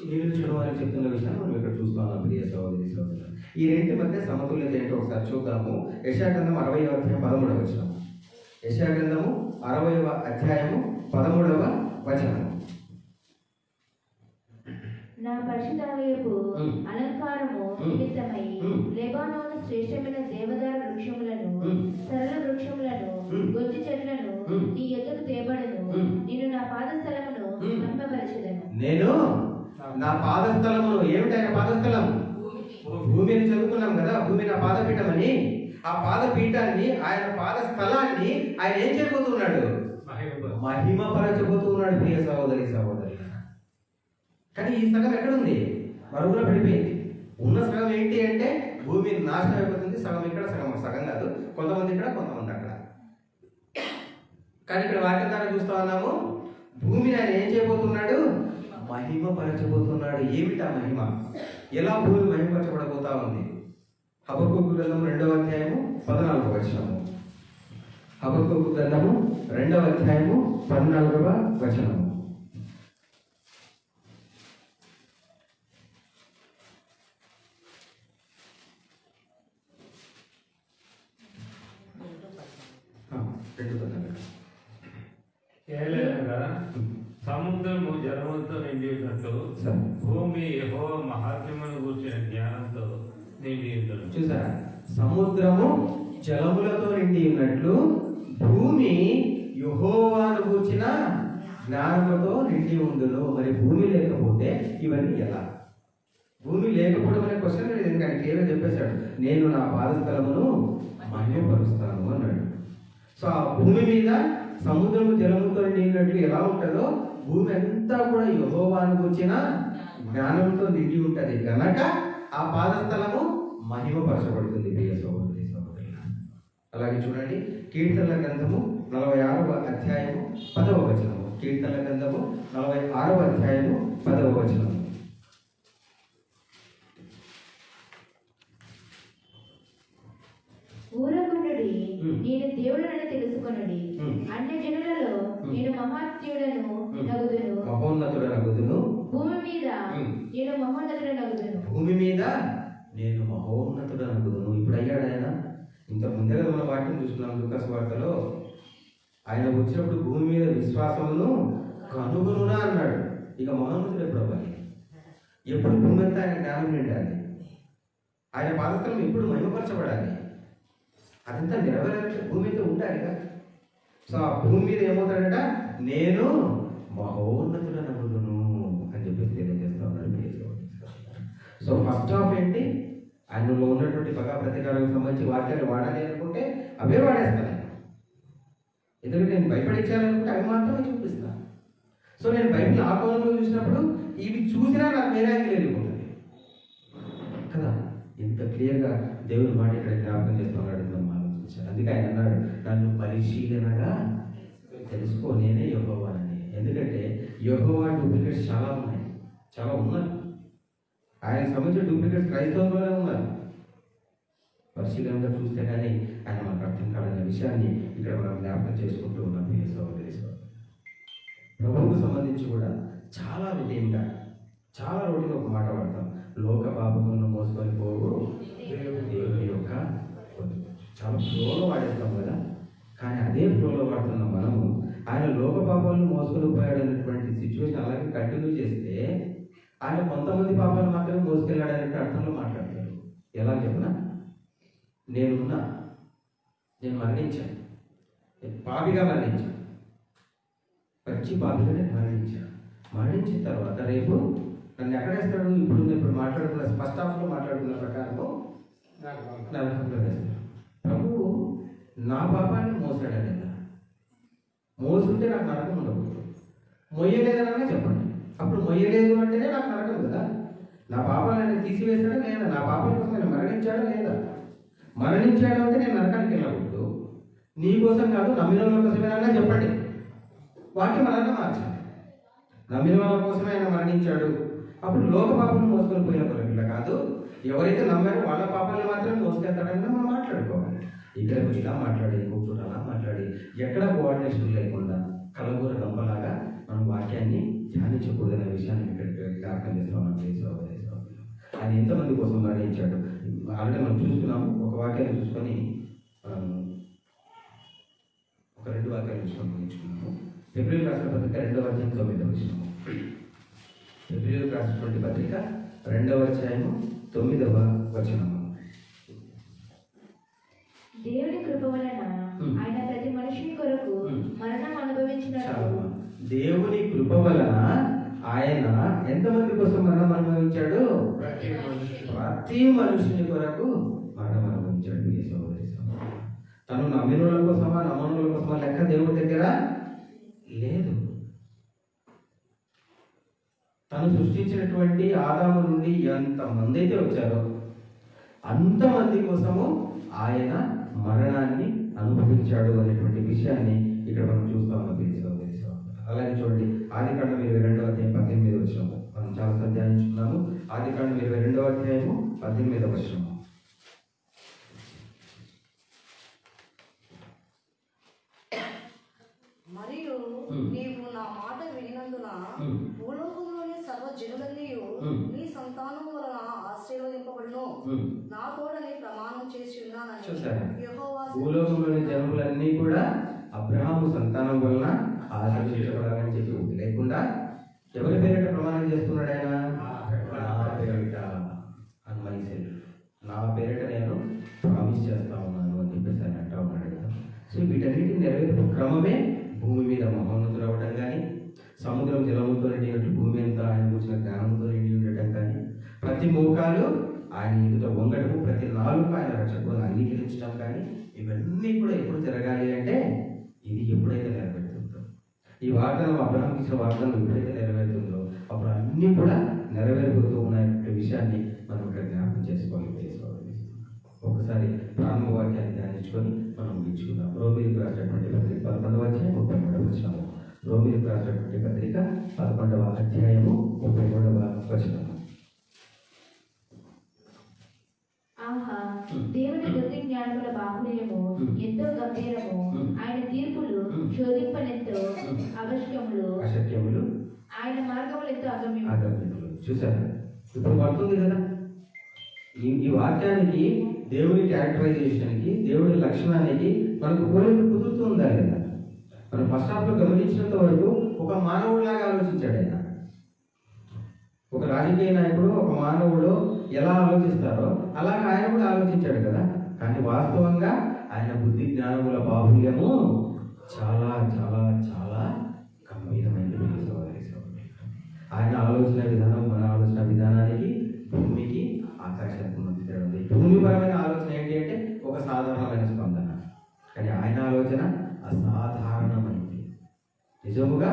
నిలుచును అని చెప్తున్న విషయాన్ని మనం ఇక్కడ చూస్తున్నాం. ప్రియ సహోదరి సహోదరులు, ఈ రెంటి మధ్య సమతుల్యత ఏంటో ఒకసారి చూద్దాము. యెషయా గ్రంథం 60వ అధ్యాయం 13వ వచనం. యెషయా గ్రంథము 60వ అధ్యాయము 13వ వచనం. నా పరిశుద్ధాలయపు మ్మ్. అలంకారము మ్మ్. నిమిత్తమై మ్మ్. లెబానోను శ్రేష్టమైన దేవదారు వృక్షములను, మ్మ్. సరళ వృక్షములను, మ్మ్. గొజ్జి చెట్లను మ్మ్. నీ ఎద్దకు తేబడును. మ్మ్. నేను నా పాదస్థలమును మ్మ్. మహిమపరచెదను. నేను నా పాదస్థలమును, ఏమిటి ఆయన పాదస్థలం? భూమిని చదువుకున్నాం కదా, భూమి నా పాదపీఠం అని. ఆ పాదపీఠాన్ని, ఆయన పాదస్థలాన్ని ఆయన ఏం చేయబోతున్నాడు? మహిమపరచబోతున్నాడు. ప్రియ సహోదరి సహోదరి, కానీ ఈ సగం ఎక్కడుంది? మరుగున పడిపోయింది. ఉన్న సగం ఏంటి అంటే భూమి నాశనం అయిపోతుంది. సగం ఇక్కడ, సగం కాదు, కొంతమంది ఇక్కడ, కొంతమంది అక్కడ. కానీ ఇక్కడ వాక్యం ద్వారా చూస్తా ఉన్నాము, భూమిని ఆయన ఏం చేయబోతున్నాడు? మహిమపరచబోతున్నాడు. ఏమిటా మహిమ? ఎలా భూమి మహిమపరచబడబోతా ఉంది? హబక్కూకు గ్రంథము 2వ అధ్యాయము 14వ వచనము. హబక్కూకు గ్రంథము 2వ అధ్యాయము 14వ వచనము. ఏలైనగా సముద్రము జలములతో నిండి ఉన్నట్టు భూమి యెహోవా మహాత్మ్యమును గూర్చిన జ్ఞానంతో నిండి ఉన్నది. చూసారా? సముద్రము జలములతో నిండి ఉన్నట్లు భూమి యెహోవాను గూర్చిన జ్ఞానముతో నిండి ఉండును. మరి భూమి లేకపోతే ఇవన్నీ ఎలా? భూమి లేకపోవడం అనే క్వశ్చన్ ఎందుకంటే క్లియర్గా చెప్పేశాడు, నేను నా పాదస్థలమును మహిమపరుస్తాను అన్నాడు. సో ఆ భూమి మీద సముద్రము జలముతో నిండినట్లు ఎలా ఉంటుందో భూమి అంతా కూడా యెహోవాను గూర్చిన జ్ఞానంతో నిండి ఉంటుంది కనుక ఆ పాదస్థలము మహిమపరచబడుతుంది. ప్రియ సహోదరి సహోదరులు, అలాగే చూడండి కీర్తనల గ్రంథము 46వ అధ్యాయము 10వ వచనము. కీర్తనల గ్రంథము 46వ అధ్యాయము 10వ వచనము. ఊరకుండుడి, మ్మ్. నేను దేవుడనని తెలుసుకొనుడి. మ్మ్. అన్య జనులలో నేను మహాత్యుడను నగుదును. మహోన్నతుడనగుదును. భూమి మీద మ్మ్. నేను మహోన్నతుడనగుదును. భూమి మీద నేను మహోన్నతుడనగుదును. ఇప్పుడు అయ్యాడు ఆయన. ఇంత ముందుగా మన వాక్యం చూస్తున్నాం లూకాసు వార్తలో. ఆయన వచ్చినప్పుడు భూమి మీద విశ్వాసమును కనుగొనునా అన్నాడు. ఇక మహోన్నతుడు ఎప్పుడు అవ్వాలి? ఎప్పుడు భూమి అంతా ఆయన జ్ఞానం నిండాలి. ఆయన పాదస్థలం ఎప్పుడు మహిమపరచబడాలి. అదంతా నెరవేరాలంటే భూమి అయితే ఉండాలిగా. సో ఆ భూమి మీద ఏమవుతాడట? నేను మహోన్నతుడనగుదును అని చెప్పేసి తెలియజేస్తా ఉన్నాడు. సో ఫస్ట్ ఆఫ్ ఏంటి? ఆయనలో ఉన్నటువంటి పగా ప్రతీకారాలకు సంబంధించి వాక్యాలు వాడాలి అనుకుంటే అవే వాడేస్తాను. ఎందుకంటే నేను భయపడించాలనుకుంటే అవి మాత్రమే చూపిస్తాను. సో నేను బైబిల్ ఆ కోణంలో చూసినప్పుడు ఇవి చూసినా నాకు వేరే వెళ్ళిపోతుంది కదా. ఇంత క్లియర్గా దేవుని మాట ఇక్కడ జ్ఞాపకం చేస్తున్నాడు మనం ఆలోచించాలి. అందుకే ఆయన అన్నాడు, నన్ను పరిశీలనగా తెలుసుకో, నేనే యెహోవానని. ఎందుకంటే యెహోవా డూప్లికేట్స్ చాలా ఉన్నాయి, చాలా ఉన్నాయి. ఆయన సంబంధించిన డూప్లికేట్స్ క్రైస్తవంలోనే ఉన్నారు. పరిశీలనగా చూస్తే కానీ ఆయన మనకు అర్థం కాదనే విషయాన్ని ఇక్కడ మనం జ్ఞాపకం చేసుకుంటూ ఉన్నాం. ప్రియ సహోదరి సహోదరులు, ప్రభువుకు సంబంధించి కూడా చాలా రొటీన్గా ఒక మాట వాడతాం, లోక పాపములను మోసుకొని పోవు దేవుని యొక్క. చాలా ఫ్లోలో వాడేస్తాం కదా. కానీ అదే ఫ్లోలో వాడుతున్న మనము ఆయన లోక పాపాలను మోసుకొని పోయాడు అనేటువంటి సిచ్యువేషన్ అలాగే కంటిన్యూ చేస్తే ఆయన కొంతమంది పాపాలు మాత్రమే మోసుకెళ్ళాడు అనే అర్థంలో మాట్లాడతారు. ఎలా చెప్పినా నేను మరణించాను, పాపిగా మరణించాను, పచ్చి పాపిగా నేను మరణించాను. మరణించిన తర్వాత రేపు నన్ను ఎక్కడేస్తాడు? ఇప్పుడు మాట్లాడుకున్న ఫస్ట్ హాఫ్లో మాట్లాడుకున్న ప్రకారము నరకంలో వేస్తాడు. ప్రభువు నా పాపాన్ని మోసాడని కదా, మోసుంటే నాకు నరకం ఉండకూడదు. మొయ్యలేదనన్నా చెప్పండి. అప్పుడు మొయ్యలేదు అంటేనే నాకు నరకం కదా. నా పాపాలను తీసివేశాడా లేదా? నా పాపాల కోసం ఆయన మరణించాడా లేదా? మరణించాడు అంటే నేను నరకానికి వెళ్ళకూడదు. నీ కోసం కాదు, నమ్మిన వాళ్ళ కోసమేనా చెప్పండి. వాక్యం అలాగే మార్చాలి. నమ్మిన వాళ్ళ కోసమే ఆయన మరణించాడు. అప్పుడు లోక పాపం మోసుకొని పోయిన కొరకిలా కాదు, ఎవరైతే నమ్మారో వాళ్ళ పాపాలను మాత్రమే మోసుకెళ్తాడని మనం మాట్లాడుకోవాలి. ఇక్కడ ఇలా మాట్లాడి ఇంకొక అలా మాట్లాడి ఎక్కడ కోఆర్డినేషన్ లేకుండా కలగూర గంపలాగా మనం వాక్యాన్ని ధ్యానించకూడదనే విషయాన్ని ఇక్కడ జ్ఞాపకం చేస్తున్నాం. ఆయన ఎంతమంది కోసం మరణించాడు ఆల్రెడీ మనం చూసుకున్నాము. ఒక వాక్యాన్ని చూసుకొని ఒక 2 వాక్యాలు చూసుకొని ముగించుకున్నాము. ఫిబ్రవరి రాసిన పత్రిక 2వ అధ్యాయం 9వ వచనము. ఫిబ్రవరి రాసినటువంటి పత్రిక 2వ అధ్యాయము 9వ వచనము. దేవుని కృప వలన ఆయన ప్రతి మనిషిని కొరకు మరణం అనుభవించినట్లు, దేవుని కృప వలన ఆయన ఎంతమంది కోసం మరణం అనుభవించాడు? ప్రతి మనుషుని కొరకు మరణం అనుభవించాడు. తను నమ్మినుల కోసమా నమ్మనుల కోసమా లెక్క దేవుడి దగ్గర లేదు. తను సృష్టించినటువంటి ఆదాము నుండి ఎంతమంది అయితే వచ్చారో అంతమంది కోసము ఆయన మరణాన్ని అనుభవించాడు అనేటువంటి విషయాన్ని ఇక్కడ మనం చూస్తా ఉన్నాం. అలాగే చూడండి, ఆదికాండం 22వ అధ్యాయం 18వ వచనము మనం చాలా ధ్యానించుకున్నాము. ఆదికాండం 22వ అధ్యాయము 18వ వచనము. మరియు నీవు నా మాట వినినందున భూలోకంలోని సర్వ జనులన్నీ నీ సంతానం వలన ఆశీర్వదింపబడును, నా తోడని ప్రమాణం చేసి ఉన్నానని యెహోవా. భూలోకంలోని జనులన్నీ కూడా అబ్రహాము సంతానం వలన ఆశీర్వదించబడాలని చెప్పి లేకుండా ఎవరి పేరిట ప్రమాణం చేస్తున్నాడు ఆయన? నా పేరిట అని మైసెల్ఫ్, నా పేరిట నేను ప్రామిస్ చేస్తా ఉన్నాను అని చెప్పేసి ఆయన అంటా ఉన్నాడు కదా. సో వీటన్నిటిని నెరవేర్పు క్రమమే భూమి మీద మహోన్నతులు అవ్వడం కానీ, సముద్రం జలముతో నిండినట్టు భూమి అంతా ఆయన కూర్చున్న జ్ఞానంతో నిండి ఉండటం కానీ, ప్రతి మోకాలు ఆయన ఎదుట వంగడము, ప్రతి నాలుగు ఆయన రక్షకులను అంగీకరించడం కానీ, ఇవన్నీ కూడా ఎప్పుడు జరగాలి అంటే ఇది ఎప్పుడైతే నెరవేరుతుందో, ఈ వాగ్దానం అబ్రహాంకి ఇచ్చిన వాగ్దానం ఎప్పుడైతే నెరవేరుతుందో అప్పుడు అన్నీ కూడా నెరవేరుతూ ఉన్న విషయాన్ని మనం ఇక్కడ జ్ఞాపకం చేసుకోవాలి. ఒకసారి ప్రారంభ వాక్యాన్ని ధ్యానించుకొని మనం ముగించుకుందాం. రోమిలకు రాసినటువంటి పత్రిక 11వ అధ్యాయం 33వ వచనము. రోమిలకు రాసినటువంటి పత్రిక 11వ అధ్యాయము 33వ వచనము. ఆహా, దేవుని బుద్ధి జ్ఞానముల బాహుల్యము ఎంతో గంభీరము, ఆయన తీర్పులు శోధింపనెంతో అశక్యములు, ఆయన మార్గములు ఎంతో అగమ్యములు. చూసారా, ఇప్పుడు పడుతుంది కదా ఈ వాక్యానికి, దేవుని క్యారెక్టరైజేషన్కి, దేవుడి లక్షణానికి మనకు పోలిక కుదురుతూ ఉండాలి కదా. మనం ఫస్ట్ హాఫ్లో గమనించినంత వరకు ఒక మానవుడిలాగా ఆలోచించాడు ఆయన. ఒక రాజకీయ నాయకుడు, ఒక మానవుడు ఎలా ఆలోచిస్తారో అలాగే ఆయన కూడా ఆలోచించాడు కదా. కానీ వాస్తవంగా ఆయన బుద్ధి జ్ఞానముల బాహుల్యము చాలా చాలా చాలా గంభీరమైనది. ఆయన ఆలోచన విధానం మన ఆలోచన విధానానికి, భూమికి ఆకాశానికి మధ్య తేడా ఉంది. భూమిపరమైన ఆలోచన ఏంటి అంటే ఒక సాధారణమైన స్పందన, కానీ ఆయన ఆలోచన అసాధారణమైంది. నిజముగా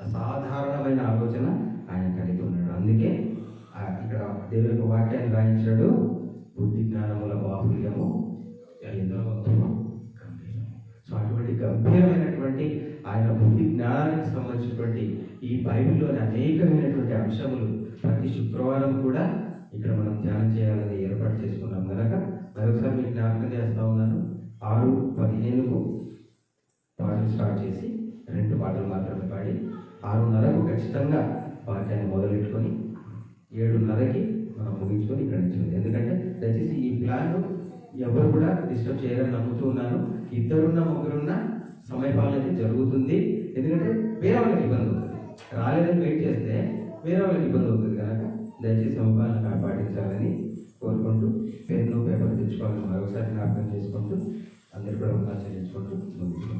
అసాధారణమైన ఆలోచన ఆయన కలిగి ఉన్నాడు. అందుకే ఇక్కడ దేవుని వాక్యాన్ని రాయించాడు, బుద్ధి జ్ఞానముల బాహుల్యము గంభీరము. సో అటువంటి గంభీరమైనటువంటి ఆయన బుద్ధి జ్ఞానానికి సంబంధించినటువంటి ఈ బైబిల్లోని అనేకమైనటువంటి అంశములు ప్రతి శుక్రవారం కూడా ఇక్కడ మనం ధ్యానం చేయాలని ఏర్పాటు చేసుకున్నాం కనుక మరొకసారి మీకు జ్ఞాపకం చేస్తా ఉన్నాను. 6:15కు పాటలు స్టార్ట్ చేసి 2 పాటలు మాత్రమే పాడి 6:30కు ఖచ్చితంగా వాక్యాన్ని మొదలెట్టుకొని 7:30కి మనం ముగించుకొని ఇక్కడ నుంచి. ఎందుకంటే దయచేసి ఈ ప్లాన్ ఎవరు కూడా డిస్టర్బ్ చేయాలని నమ్ముతూ ఉన్నాను. 2 ముగ్గురున్న సమయపాలన అయితే జరుగుతుంది. ఎందుకంటే వేరే వాళ్ళకి ఇబ్బంది అవుతుంది, రాలేదని వెయిట్ చేస్తే వేరే వాళ్ళకి ఇబ్బంది అవుతుంది కనుక దయచేసి సమపాలన పాటించాలని కోరుకుంటూ పెన్ను పేపర్ తెచ్చుకోవాలని మరొకసారి జ్ఞాపకం చేసుకుంటూ అందరూ కూడా ఆచరించుకుంటూ ముందుకు